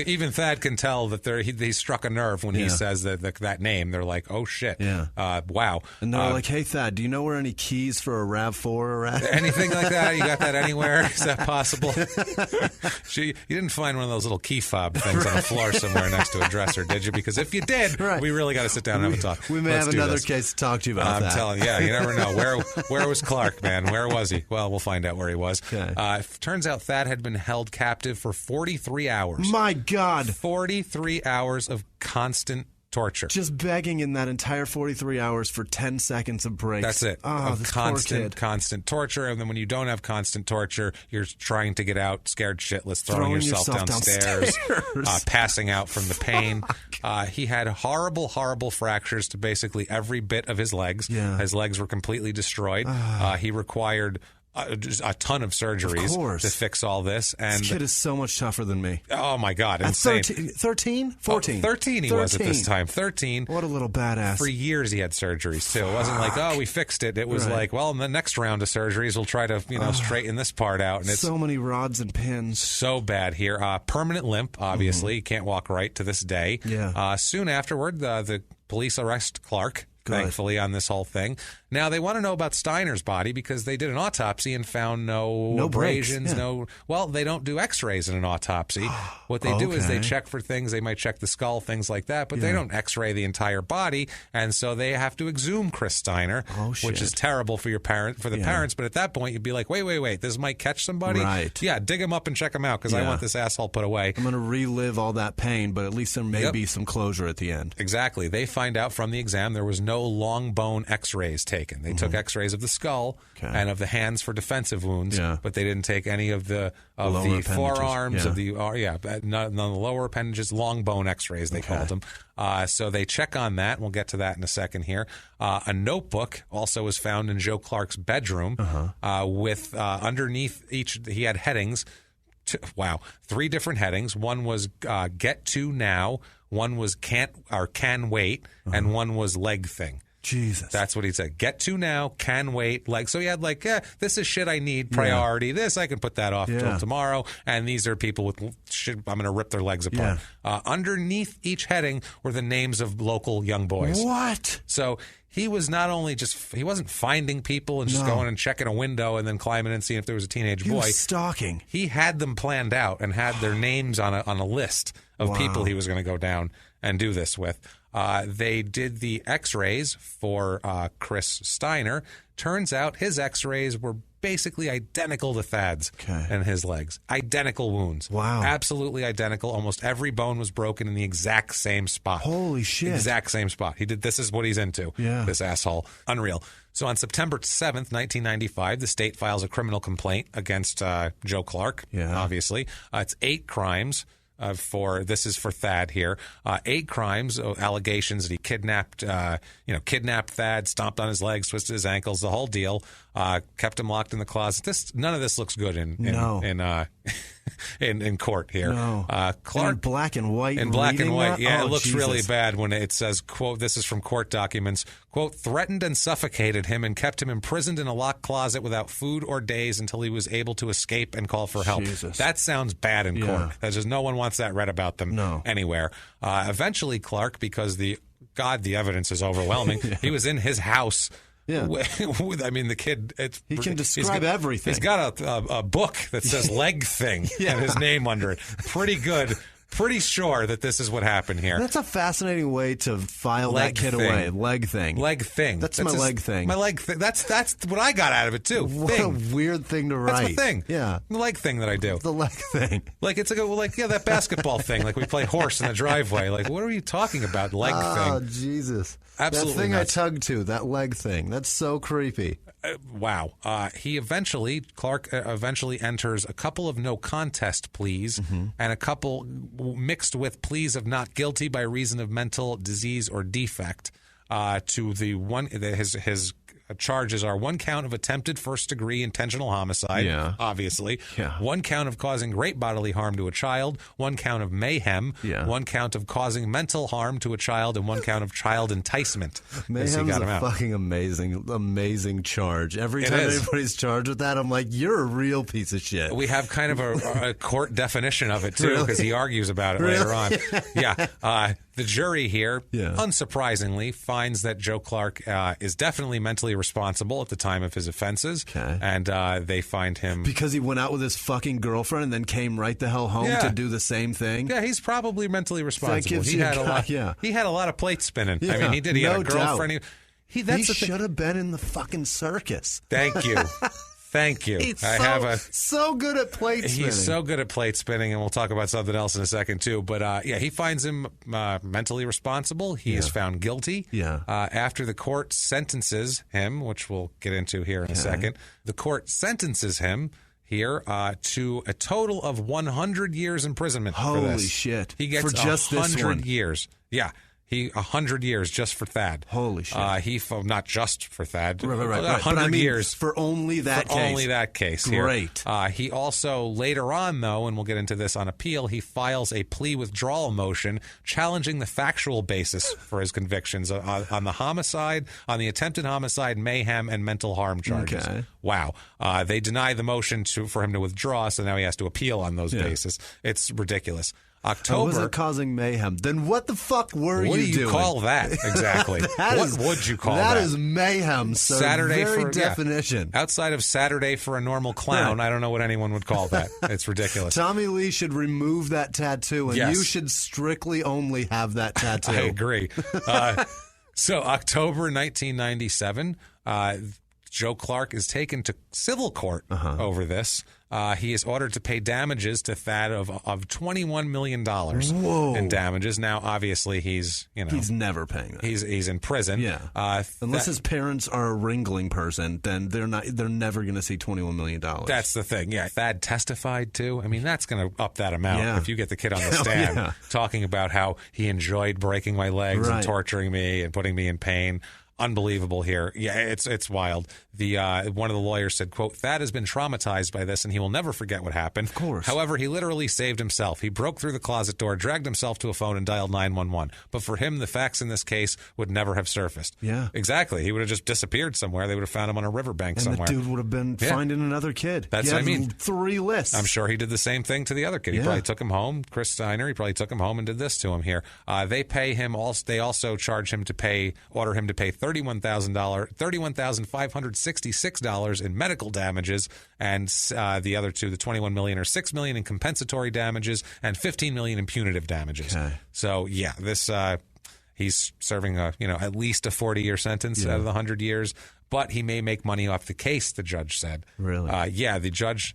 Even Thad can tell that he struck a nerve when he says that name. They're like, oh, shit. Yeah. Wow. And they're like, hey, Thad, do you know where any keys for a RAV4 are at? Anything like that? You got that anywhere? Is that possible? You didn't find one of those little key fob things on the floor somewhere next to a dresser, did you? Because if you did, we really got to sit down and have a talk. We may have another case to talk to you about that. I'm telling you, you never know. Where was Clark, man? Where was he? Well, we'll find out where he was. Okay. It turns out Thad had been held captive for 43 hours. My God. 43 hours of constant torture. Just begging in that entire 43 hours for 10 seconds of breaks. That's it. Oh, of constant torture. And then when you don't have constant torture, you're trying to get out, scared shitless, throwing yourself downstairs. Passing out from the pain. He had horrible fractures to basically every bit of his legs. Yeah. His legs were completely destroyed. He required just a ton of surgeries to fix all this. And this kid is so much tougher than me. Oh, my God. At Insane. 13? 14? Oh, 13 he was at this time. 13. What a little badass. For years he had surgeries, too. It wasn't like, oh, we fixed it. It was like, well, in the next round of surgeries, we'll try to, straighten this part out. And it's so many rods and pins. So bad here. Permanent limp, obviously. He can't walk right to this day. Yeah. Soon afterward, the police arrest Clark. Good. Thankfully, on this whole thing. Now, they want to know about Steiner's body because they did an autopsy and found no abrasions, well, they don't do x-rays in an autopsy. What they do is they check for things. They might check the skull, things like that, but they don't x-ray the entire body, and so they have to exhume Chris Steiner, which is terrible for the parents, but at that point, you'd be like, wait, this might catch somebody? Right. Yeah, dig him up and check him out because I want this asshole put away. I'm going to relive all that pain, but at least there may be some closure at the end. Exactly. They find out from the exam there was no long bone x-rays taken. They took x-rays of the skull and of the hands for defensive wounds, but they didn't take any of the forearms, of the none of the lower appendages, long bone x-rays they called them. So they check on that. We'll get to that in a second here. A notebook also was found in Joe Clark's bedroom with underneath each, he had headings. 3 different headings. One was get to now, one was can wait, and one was leg thing. Jesus. That's what he said. Get to now, can wait, leg. So he had this is shit I need, priority. This, I can put that off till tomorrow. And these are people with shit, I'm going to rip their legs apart. Underneath each heading were the names of local young boys. What? So he was not only he wasn't finding people and just going and checking a window and then climbing in and seeing if there was a teenage boy. He was stalking. He had them planned out and had their names on a list of people he was going to go down and do this with. They did the x-rays for Chris Steiner. Turns out his x-rays were basically identical to Thad's and his legs. Identical wounds. Wow. Absolutely identical. Almost every bone was broken in the exact same spot. Holy shit. Exact same spot. This is what he's into, this asshole. Unreal. So on September 7th, 1995, the state files a criminal complaint against Joe Clark, obviously. It's 8 crimes. This is for Thad here. 8 crimes, allegations that he kidnapped Thad, stomped on his legs, twisted his ankles, the whole deal. Kept him locked in the closet. None of this looks good in court here. No. Clark, in black and white. In black and white. That? It looks really bad when it says, quote, this is from court documents, quote, threatened and suffocated him and kept him imprisoned in a locked closet without food or days until he was able to escape and call for help. Jesus. That sounds bad in court. There's just no one wants that read about them anywhere. Eventually, Clark, because the evidence is overwhelming, he was in his house. Yeah. The kid, he can describe everything. He's got a book that says leg thing and his name under it. Pretty good. Pretty sure that this is what happened here. That's a fascinating way to file that kid away. Leg thing. Leg thing. That's my leg thing. My leg thing. That's what I got out of it, too. What a weird thing to write. That's my thing. Yeah. The leg thing that I do. The leg thing. It's that basketball thing. Like we play horse in the driveway. Like, what are you talking about? Leg thing. Oh, Jesus. Absolutely that thing nuts. I tugged to, that leg thing. That's so creepy. Wow. Clark eventually enters a couple of no contest pleas and a couple mixed with pleas of not guilty by reason of mental disease or defect to the one, his charges are 1 count of attempted first-degree intentional homicide, obviously. Yeah. 1 count of causing great bodily harm to a child. 1 count of mayhem. Yeah. 1 count of causing mental harm to a child, and 1 count of child enticement. Mayhem's a fucking amazing charge. Every time anybody's charged with that, I'm like, you're a real piece of shit. We have kind of a court definition of it, too, because he argues about it later on. The jury here, unsurprisingly, finds that Joe Clark is definitely mentally responsible at the time of his offenses, and they find him... Because he went out with his fucking girlfriend and then came right the hell home to do the same thing? Yeah, he's probably mentally responsible. He had a lot of plates spinning. Yeah, I mean, he did. He had a girlfriend. He should have been in the fucking circus. Thank you. Thank you. He's so good at plate spinning. He's so good at plate spinning, and we'll talk about something else in a second, too. But, he finds him mentally responsible. He is found guilty. After the court sentences him, which we'll get into here in a second, the court sentences him here to a total of 100 years imprisonment. Holy shit. He gets for just 100 years. Yeah. 100 years just for Thad. Holy shit. Not just for Thad. Right. 100 years. For only that case. Only that case here. Great. He also, later on, though, and we'll get into this on appeal, he files a plea withdrawal motion challenging the factual basis for his convictions on the homicide, on the attempted homicide, mayhem, and mental harm charges. Okay. Wow. They deny the motion for him to withdraw, so now he has to appeal on those bases. It's ridiculous. October. Was it causing mayhem? Then what the fuck were you doing? What do you call that exactly? What would you call that? That is mayhem, sir. Saturday very for definition. Outside of Saturday for a normal clown, I don't know what anyone would call that. It's ridiculous. Tommy Lee should remove that tattoo, and you should strictly only have that tattoo. I agree. So October 1997, Joe Clark is taken to civil court over this. He is ordered to pay damages to Thad of $21 million in damages. Now, obviously, he's never paying that. He's in prison. Yeah. Unless his parents are a wrangling person, then they're never going to see $21 million. That's the thing. Yeah. Thad testified too. I mean, that's going to up that amount if you get the kid on the stand talking about how he enjoyed breaking my legs and torturing me and putting me in pain. Unbelievable here. Yeah, it's wild. One of the lawyers said, quote, Thad has been traumatized by this and he will never forget what happened. Of course. However, he literally saved himself. He broke through the closet door, dragged himself to a phone and dialed 911. But for him, the facts in this case would never have surfaced. Yeah. Exactly. He would have just disappeared somewhere. They would have found him on a riverbank somewhere. And the dude would have been finding another kid. That's what I mean. 3 lists. I'm sure he did the same thing to the other kid. He probably took him home. Chris Steiner, he probably took him home and did this to him here. They pay him also. They also order him to pay $31,566 in medical damages, and the other two, the $21 million or $6 million in compensatory damages, and $15 million in punitive damages. Okay. So this he's serving at least a 40-year sentence out of the 100 years, but he may make money off the case. The judge said. Really? The judge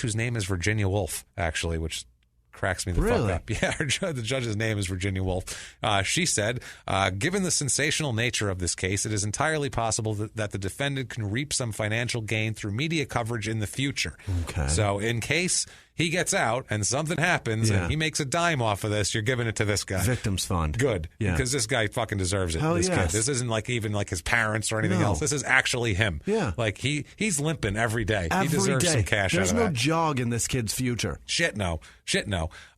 whose name is Virginia Woolf, actually, which cracks me the fuck up. Yeah, the judge's name is Virginia Woolf. She said, given the sensational nature of this case, it is entirely possible that the defendant can reap some financial gain through media coverage in the future. Okay. So in case he gets out and something happens and he makes a dime off of this, you're giving it to this guy. Victims fund. Good. Yeah. Because this guy fucking deserves it. Hell this yes. kid. This isn't even like his parents or anything else. This is actually him. Yeah. Like he's limping every day. He deserves some cash There's out of that. no jog in this kid's future. Shit no.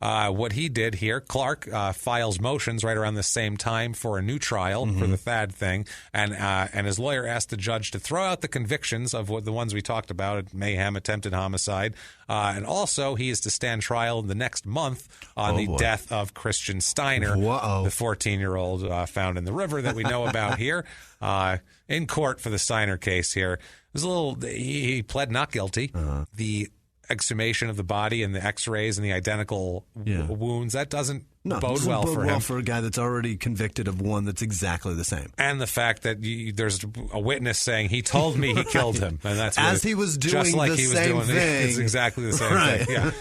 What he did here, Clark files motions right around the same time for a new trial for the Thad thing, and his lawyer asked the judge to throw out the convictions of the ones we talked about, mayhem, attempted homicide, and also he is to stand trial in the next month on the death of Christian Steiner, the 14-year-old found in the river that we know about here, in court for the Steiner case here. It was he pled not guilty. The exhumation of the body and the x-rays and the identical wounds, that doesn't bode well for him. For a guy that's already convicted of one that's exactly the same. And the fact that there's a witness saying he told me he killed him, and that's as he was doing just like the he was same doing thing. It's exactly the same thing. Yeah,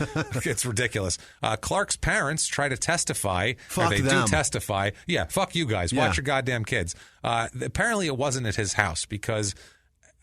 it's ridiculous. Clark's parents try to testify. Fuck they them. do testify. Yeah, fuck you guys. Watch your goddamn kids. Apparently, it wasn't at his house because.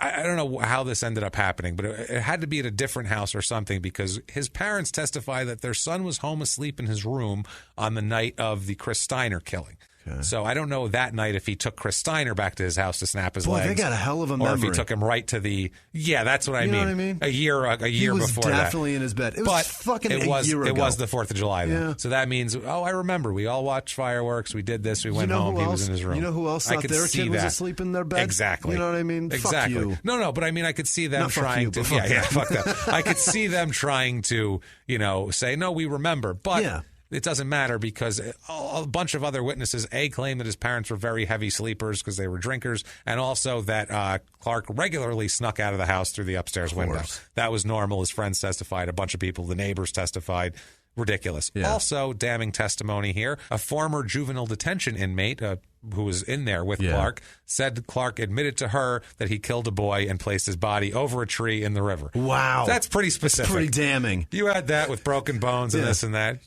I don't know how this ended up happening, but it had to be at a different house or something because his parents testify that their son was home asleep in his room on the night of the Chris Steiner killing. Okay. So I don't know that night if he took Chris Steiner back to his house to snap his legs. They got a hell of a or memory. if he took him right to the... Yeah, that's what I mean. You know what I mean? A year before that. He was definitely in his bed. It was fucking a year ago. It was the 4th of July, though. Yeah. So that means, I remember. We all watched fireworks. We did this. We went home. He was in his room. You know who else thought their kid was asleep in their bed? Exactly. You know what I mean? Exactly. Fuck you. No, but I mean, I could see them Not trying fuck you, to... but Fuck that. I could see them trying to, say, no, we remember. But... Yeah. It doesn't matter because a bunch of other witnesses, claim that his parents were very heavy sleepers because they were drinkers, and also that Clark regularly snuck out of the house through the upstairs window. That was normal. His friends testified. A bunch of people, the neighbors testified. Ridiculous. Yeah. Also, damning testimony here. A former juvenile detention inmate, who was in there with Clark, said Clark admitted to her that he killed a boy and placed his body over a tree in the river. Wow. That's pretty specific. That's pretty damning. You had that with broken bones and this and that.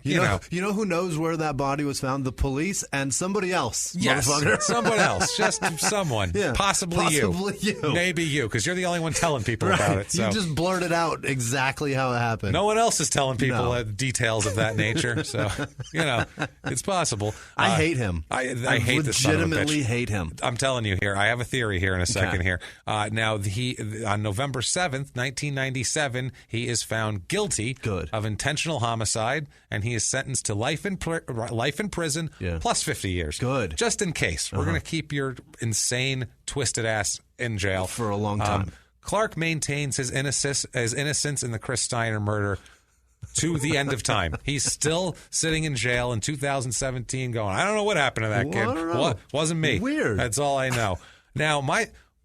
You know who knows where that body was found? The police and somebody else. Yes, motherfucker. someone else. Just someone. Possibly you. Maybe you, because you're the only one telling people about it. So. You just blurted out exactly how it happened. No one else is telling people details of that nature. So, it's possible. I hate him. I hate this son of a bitch. Legitimately hate him. I'm telling you here. I have a theory here in a second here. Now, on November 7th, 1997, he is found guilty of intentional homicide, and he is sentenced to life in prison plus 50 years. Good. Just in case. We're going to keep your insane, twisted ass in jail. For a long time. Clark maintains his innocence in the Chris Steiner murder to the end of time. He's still sitting in jail in 2017 going, I don't know what happened to that kid. Wasn't me. Weird. That's all I know. Now,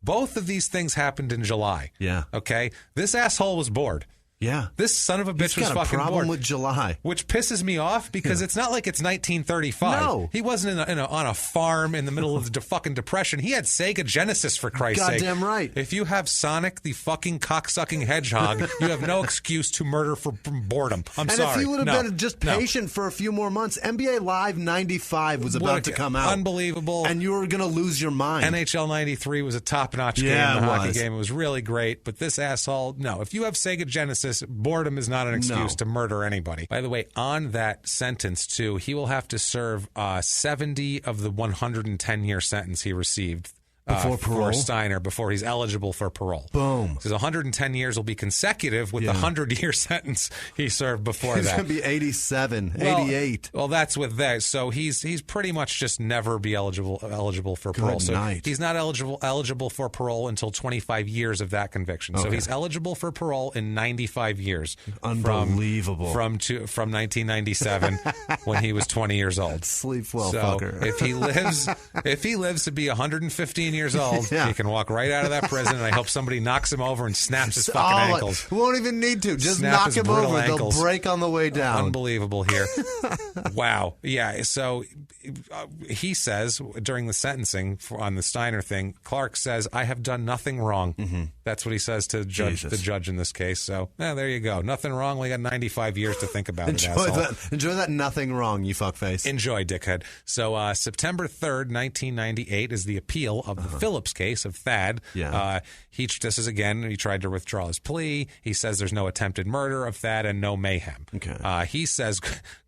both of these things happened in July. Yeah. Okay? This asshole was bored. Yeah. This son of a bitch was fucking bored. He's got a problem with July. Which pisses me off because it's not like it's 1935. No. He wasn't on a farm in the middle of the fucking Depression. He had Sega Genesis, for Christ's sake. Goddamn right. If you have Sonic the fucking cocksucking hedgehog, you have no excuse to murder for boredom. I'm sorry. And if he would have been just patient for a few more months, NBA Live 95 was about to come out. Unbelievable. And you were going to lose your mind. NHL 93 was a top-notch game, a hockey game. It was really great. But this asshole, no. If you have Sega Genesis, boredom is not an excuse to murder anybody. By the way, on that sentence, too, he will have to serve 70 of the 110-year sentence he received before parole? For Steiner before he's eligible for parole. Boom. Because 110 years will be consecutive with the 100-year sentence he served before he's that. He's going to be 87, 88. Well, that's with that. So he's pretty much just never be eligible for parole. Good so night. He's not eligible for parole until 25 years of that conviction. Okay. So he's eligible for parole in 95 years. Unbelievable. From 1997 when he was 20 years old. Sleep well, so fucker. if he lives to be 115 years old, he can walk right out of that prison, and I hope somebody knocks him over and snaps his fucking ankles. Won't even need to. Just knock him over. Ankles. They'll break on the way down. Unbelievable here. Wow. Yeah. So he says during the sentencing on the Steiner thing, Clark says, I have done nothing wrong. Mm-hmm. That's what he says to the judge in this case. So there you go. Nothing wrong. We got 95 years to think about it, asshole. Enjoy that nothing wrong, you fuckface. Enjoy, dickhead. So September 3rd, 1998 is the appeal of the Phillips case of Thad. Yeah. He tried to withdraw his plea. He says there's no attempted murder of Thad and no mayhem. Okay. He says,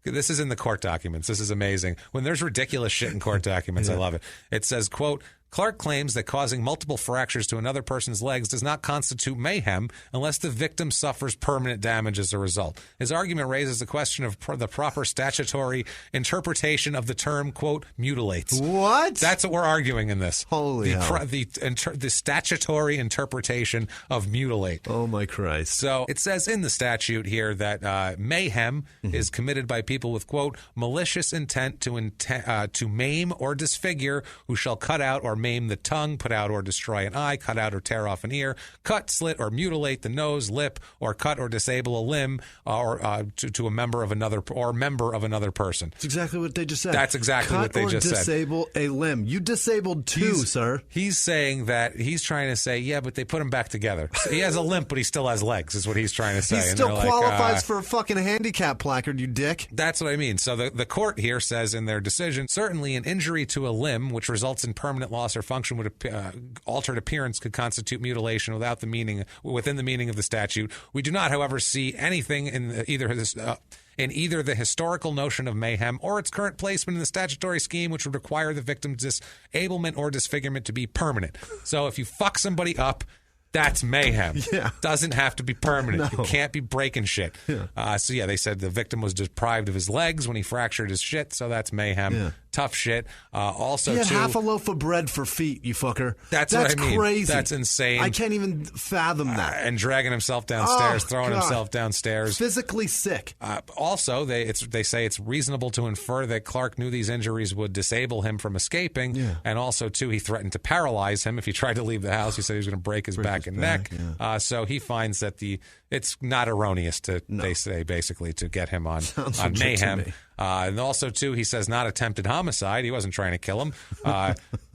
this is in the court documents. This is amazing. When there's ridiculous shit in court documents, I love it. It says, quote, Clark claims that causing multiple fractures to another person's legs does not constitute mayhem unless the victim suffers permanent damage as a result. His argument raises the question of the proper statutory interpretation of the term, quote, mutilates. What? That's what we're arguing in this. Holy hell. The statutory interpretation of mutilate. Oh, my Christ. So it says in the statute here that mayhem is committed by people with, quote, malicious intent to maim or disfigure who shall cut out or maim the tongue, put out or destroy an eye, cut out or tear off an ear, cut, slit, or mutilate the nose, lip, or cut or disable a limb, or to a member of another person. That's exactly what they just said. That's exactly what they just said. Cut or disable a limb. You disabled two, sir. He's saying that he's trying to say, yeah, but they put him back together. So he has a limp, but he still has legs, is what he's trying to say. He still qualifies for a fucking handicap placard, you dick. That's what I mean. So the court here says in their decision, certainly an injury to a limb, which results in permanent loss or function with altered appearance could constitute mutilation within the meaning of the statute. We do not, however, see anything in either the historical notion of mayhem or its current placement in the statutory scheme, which would require the victim's disablement or disfigurement to be permanent. So if you fuck somebody up, that's mayhem. Yeah. Doesn't have to be permanent. No. You can't be breaking shit. Yeah. They said the victim was deprived of his legs when he fractured his shit, so that's mayhem. Yeah. Tough shit. Also, he had half a loaf of bread for feet, you fucker. That's what I mean. Crazy. That's insane. I can't even fathom that. And dragging himself downstairs, throwing himself downstairs. Physically sick. Also, they say it's reasonable to infer that Clark knew these injuries would disable him from escaping. Yeah. And also, too, he threatened to paralyze him if he tried to leave the house. He said he was going to break his back and neck. Yeah. So he finds that it's not erroneous they say, basically, to get him on mayhem. And also, too, he says not attempted homicide. homicide. He wasn't trying to kill him.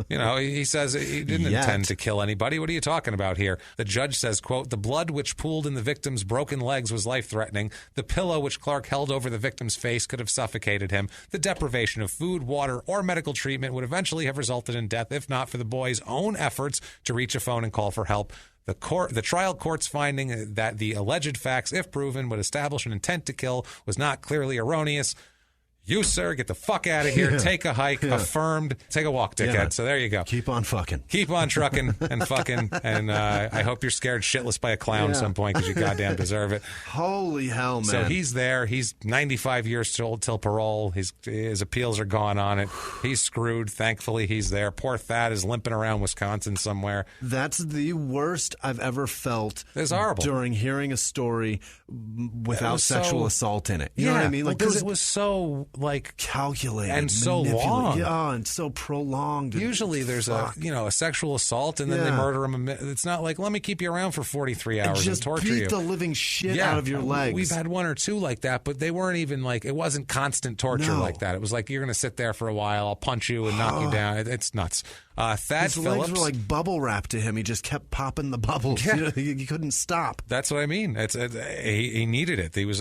He says he didn't intend to kill anybody. What are you talking about here? The judge says, quote, the blood which pooled in the victim's broken legs was life-threatening. The pillow which Clark held over the victim's face could have suffocated him. The deprivation of food, water, or medical treatment would eventually have resulted in death if not for the boy's own efforts to reach a phone and call for help. The trial court's finding that the alleged facts, if proven, would establish an intent to kill was not clearly erroneous. You, sir, get the fuck out of here. Take a hike. Affirmed. Take a walk, dickhead. Yeah. So there you go. Keep on fucking. Keep on trucking and fucking. And I hope you're scared shitless by a clown at some point because you goddamn deserve it. Holy hell, man. So he's there. He's 95 years old till parole. His appeals are gone on it. He's screwed. Thankfully, he's there. Poor Thad is limping around Wisconsin somewhere. That's the worst I've ever felt. It's horrible. During hearing a story without sexual assault in it. You know what I mean? Because it was so calculated and so long. Yeah, and so prolonged. Usually there's a sexual assault and then they murder him. It's not like, let me keep you around for 43 hours and torture you. Just beat the living shit out of your legs. We've had one or two like that, but they weren't even it wasn't constant torture like that. It was like, you're going to sit there for a while, I'll punch you and knock you down. It's nuts. Thad His Phillips. legs were like bubble wrap to him. He just kept popping the bubbles. Yeah. He couldn't stop. That's what I mean. He needed it. He was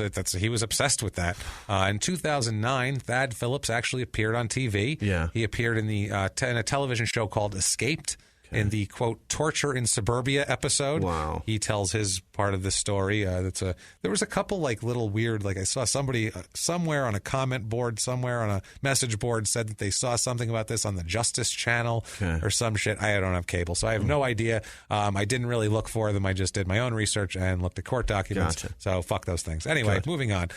obsessed with that. In 2009, Thad Phillips actually appeared on TV. Yeah, he appeared in in a television show called Escaped. In the, quote, Torture in Suburbia episode. Wow. He tells his part of the story. There was a couple, little weird, I saw somebody somewhere on a comment board, somewhere on a message board said that they saw something about this on the Justice Channel or some shit. I don't have cable, so I have no idea. I didn't really look for them. I just did my own research and looked at court documents. Gotcha. So fuck those things. Anyway, moving on.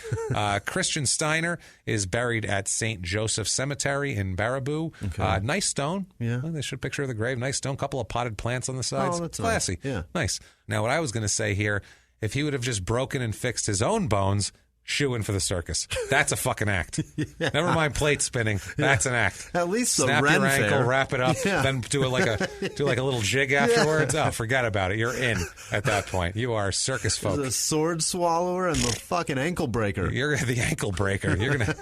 Christian Steiner is buried at St. Joseph Cemetery in Baraboo. Okay. Nice stone. Yeah. Well, they should picture of the grave. Nice stone. Couple of potted plants on the sides. Oh, that's classy. Nice. Yeah. Nice. Now, what I was going to say here, if he would have just broken and fixed his own bones, shoo-in for the circus. That's a fucking act. Never mind plate spinning. That's an act. At least the snap Ren your ankle, fair. Wrap it up, then do like a little jig afterwards. Oh, forget about it. You're in at that point. You are circus folk. The sword swallower and the fucking ankle breaker. You're the ankle breaker. You're gonna.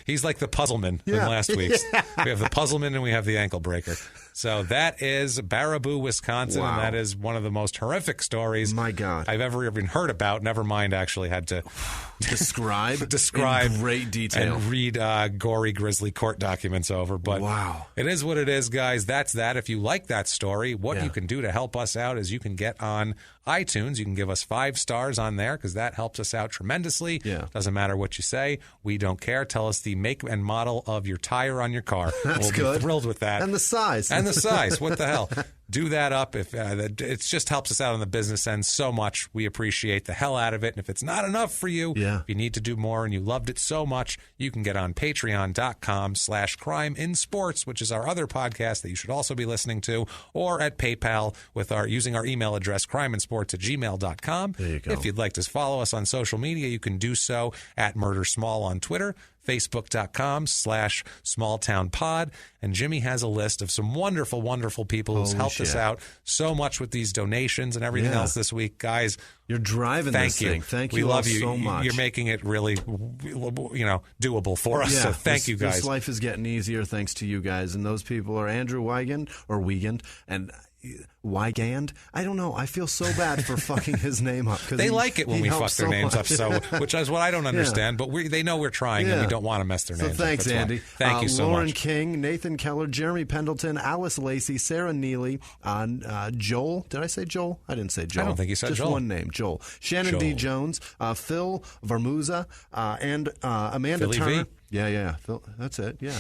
He's like the puzzleman in last week's. We have the puzzleman and we have the ankle breaker. So that is Baraboo, Wisconsin, and that is one of the most horrific stories I've ever even heard about. Never mind, actually had to describe in great detail and read gory, grisly court documents over. But it is what it is, guys. That's that. If you like that story, what you can do to help us out is you can get on iTunes. You can give us 5 stars on there because that helps us out tremendously. Yeah. Doesn't matter what you say. We don't care. Tell us the make and model of your tire on your car. That's we'll good. Be thrilled with that. And the size. And the size. What the hell? Do that up. If it just helps us out on the business end so much. We appreciate the hell out of it. And if it's not enough for you, if you need to do more and you loved it so much, you can get on patreon.com/crimeinsports, which is our other podcast that you should also be listening to, or at PayPal using our email address, crimeinsports@gmail.com. There you go. If you'd like to follow us on social media, you can do so at MurderSmall on Twitter, Facebook.com/smalltownpod. And Jimmy has a list of some wonderful, wonderful people who's helped us out so much with these donations and everything else this week. Guys, you're driving this thing. Thank you. We love you so much. You're making it really, doable for us. So thank you, guys. This life is getting easier thanks to you guys. And those people are Andrew Wigand and Wygand? I don't know. I feel so bad for fucking his name up. They like it when we fuck their names up, which is what I don't understand. But they know we're trying and we don't want to mess their names up. Thanks, Andy. Thank you so Lauren much. King, Nathan Keller, Jeremy Pendleton, Alice Lacey, Sarah Neely, Joel. Did I say Joel? I didn't say Joel. I don't think you said Just Joel. one name, Joel. Shannon D. Jones, Phil Varmuza, and Amanda Philly Turner. V. Yeah. Phil, that's it. Yeah.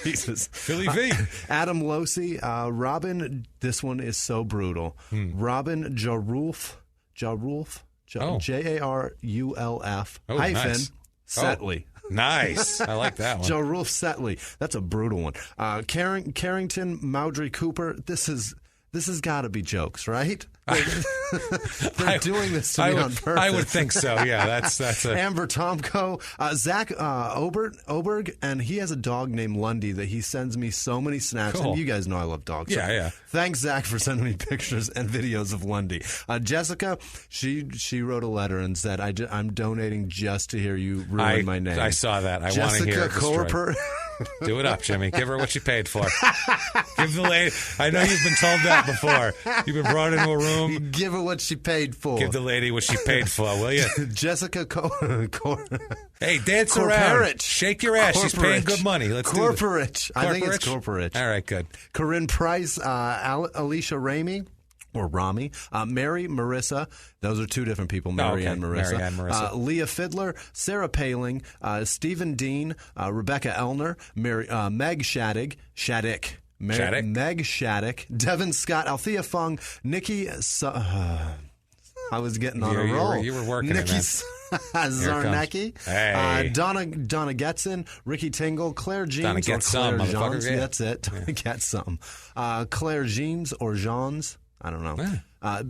Jesus. Philly V. Adam Losey, Robin. This one is so brutal. Robin Jarulf. Jarulf. Jarulf hyphen Setley. Nice. I like that one. Jarulf Setley. That's a brutal one. Carrington Maudry Cooper. This has got to be jokes, right? They're doing this to me on purpose. I would think so. Yeah, that's a Amber Tomko, Zach Oberg, and he has a dog named Lundy that he sends me so many snaps. Cool. And you guys know I love dogs. Yeah. Thanks, Zach, for sending me pictures and videos of Lundy. Jessica, she wrote a letter and said, I'm donating just to hear you ruin my name. I saw that. I want to hear it destroyed. Do it up, Jimmy. Give her what she paid for. Give the lady. I know you've been told that before. You've been brought into a room. Give her what she paid for. Give the lady what she paid for, will you? Jessica Hey, dance around. Shake your ass. She's paying good money. Let's do this. I think it's Corporate. All right, good. Corinne Price, Alicia Ramey. Or Rami, Mary, Marissa. Those are two different people, Mary and Marissa. Mary and Marissa. Leah Fiddler, Sarah Paling, Stephen Dean, Rebecca Elner, Meg Shattuck, Meg Shattuck, Devin Scott, Althea Fung, Nikki. I was getting on a roll. You were working Nikki Zarnecki, hey. Donna Getson, Ricky Tingle, Claire Jeans, Donna get some, Johns. yeah. That's it. Donna get some. Claire Jeans or Johns. I don't know. Yeah.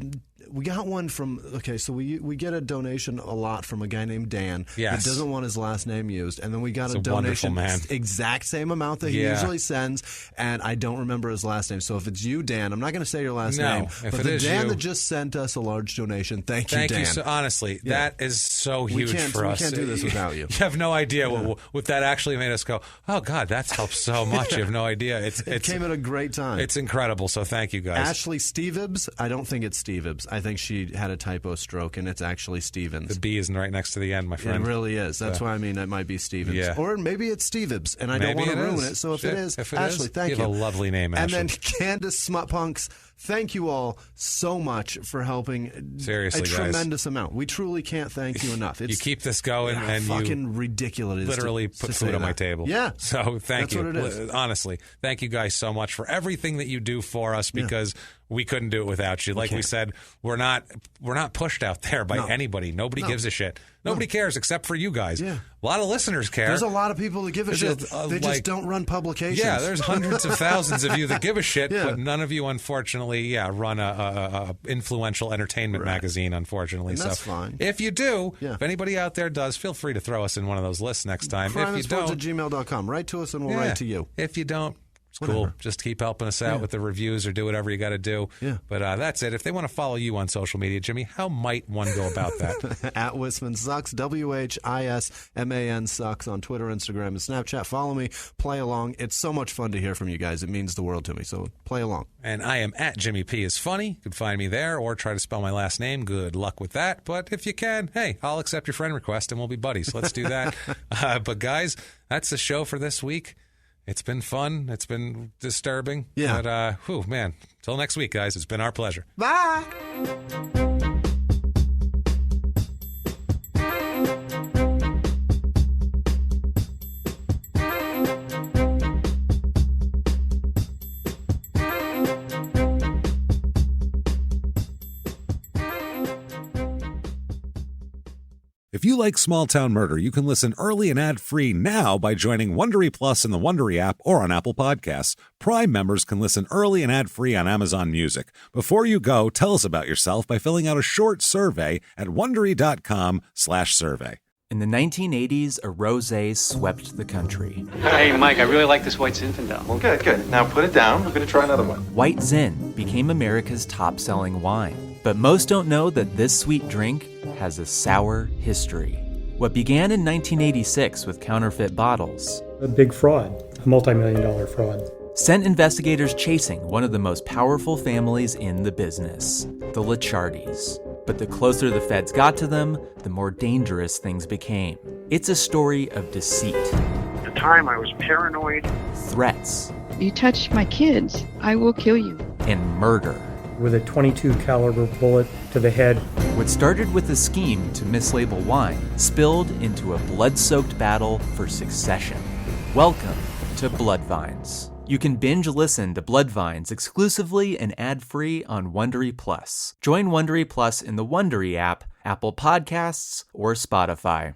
We got one from, so we get a donation a lot from a guy named Dan that doesn't want his last name used. And then we got a donation, exact same amount that he usually sends, and I don't remember his last name. So if it's you, Dan, I'm not going to say your last name. But the Dan that just sent us a large donation, thank you, Dan. Thank you. So, honestly, that is so huge for us. We can't do this without you. You have no idea what that actually made us go, oh, God, that's helped so much. You have no idea. It came at a great time. It's incredible. So thank you, guys. Ashley Stevebs, I don't think it's Stevebs. I think she had a typo stroke, and it's actually Stevens. The B isn't right next to the end, my friend. It really is. That's why I mean it might be Stevens. Yeah. Or maybe it's Stevebs, and I don't want to ruin it. So if it is, Ashley, thank you. You have a lovely name, Ashley. And then Candace Smutpunks, thank you all so much for helping. Seriously, a tremendous amount. We truly can't thank you enough. You keep this going, and fucking ridiculous. Literally put food on my table. Yeah. So thank you. That's what it is. Honestly, thank you guys so much for everything that you do for us, because we couldn't do it without you. Like we said, we're not pushed out there by anybody. Nobody gives a shit. Nobody cares except for you guys. Yeah. A lot of listeners care. There's a lot of people that give a shit. They just don't run publications. Yeah, there's hundreds of thousands of you that give a shit, but none of you, unfortunately, run a influential entertainment magazine, unfortunately. And that's fine. If you do, if anybody out there does, feel free to throw us in one of those lists next time. crimeinsports@gmail.com. Write to us and we'll write to you. If you don't, it's cool. Just keep helping us out with the reviews or do whatever you got to do. Yeah. But that's it. If they want to follow you on social media, Jimmy, how might one go about that? At Whisman Sucks, WHISMAN Sucks on Twitter, Instagram, and Snapchat. Follow me, play along. It's so much fun to hear from you guys. It means the world to me. So play along. And I am at Jimmy P is funny. You can find me there or try to spell my last name. Good luck with that. But if you can, hey, I'll accept your friend request and we'll be buddies. Let's do that. But guys, that's the show for this week. It's been fun. It's been disturbing. Yeah. But, man, till next week, guys. It's been our pleasure. Bye. If you like Small Town Murder, you can listen early and ad-free now by joining Wondery Plus in the Wondery app or on Apple Podcasts. Prime members can listen early and ad-free on Amazon Music. Before you go, tell us about yourself by filling out a short survey at Wondery.com/survey. In the 1980s, a rosé swept the country. Hey, Mike, I really like this White Zinfandel. Well, good. Now put it down. I'm going to try another one. White Zin became America's top-selling wine. But most don't know that this sweet drink has a sour history. What began in 1986 with counterfeit bottles, a big fraud, a multi-million-dollar fraud, sent investigators chasing one of the most powerful families in the business, the Licciardis. But the closer the feds got to them, the more dangerous things became. It's a story of deceit. At the time, I was paranoid. Threats. You touch my kids, I will kill you. And murder. With a .22 caliber bullet to the head. What started with a scheme to mislabel wine spilled into a blood-soaked battle for succession. Welcome to Bloodvines. You can binge listen to Bloodvines exclusively and ad-free on Wondery Plus. Join Wondery Plus in the Wondery app, Apple Podcasts, or Spotify.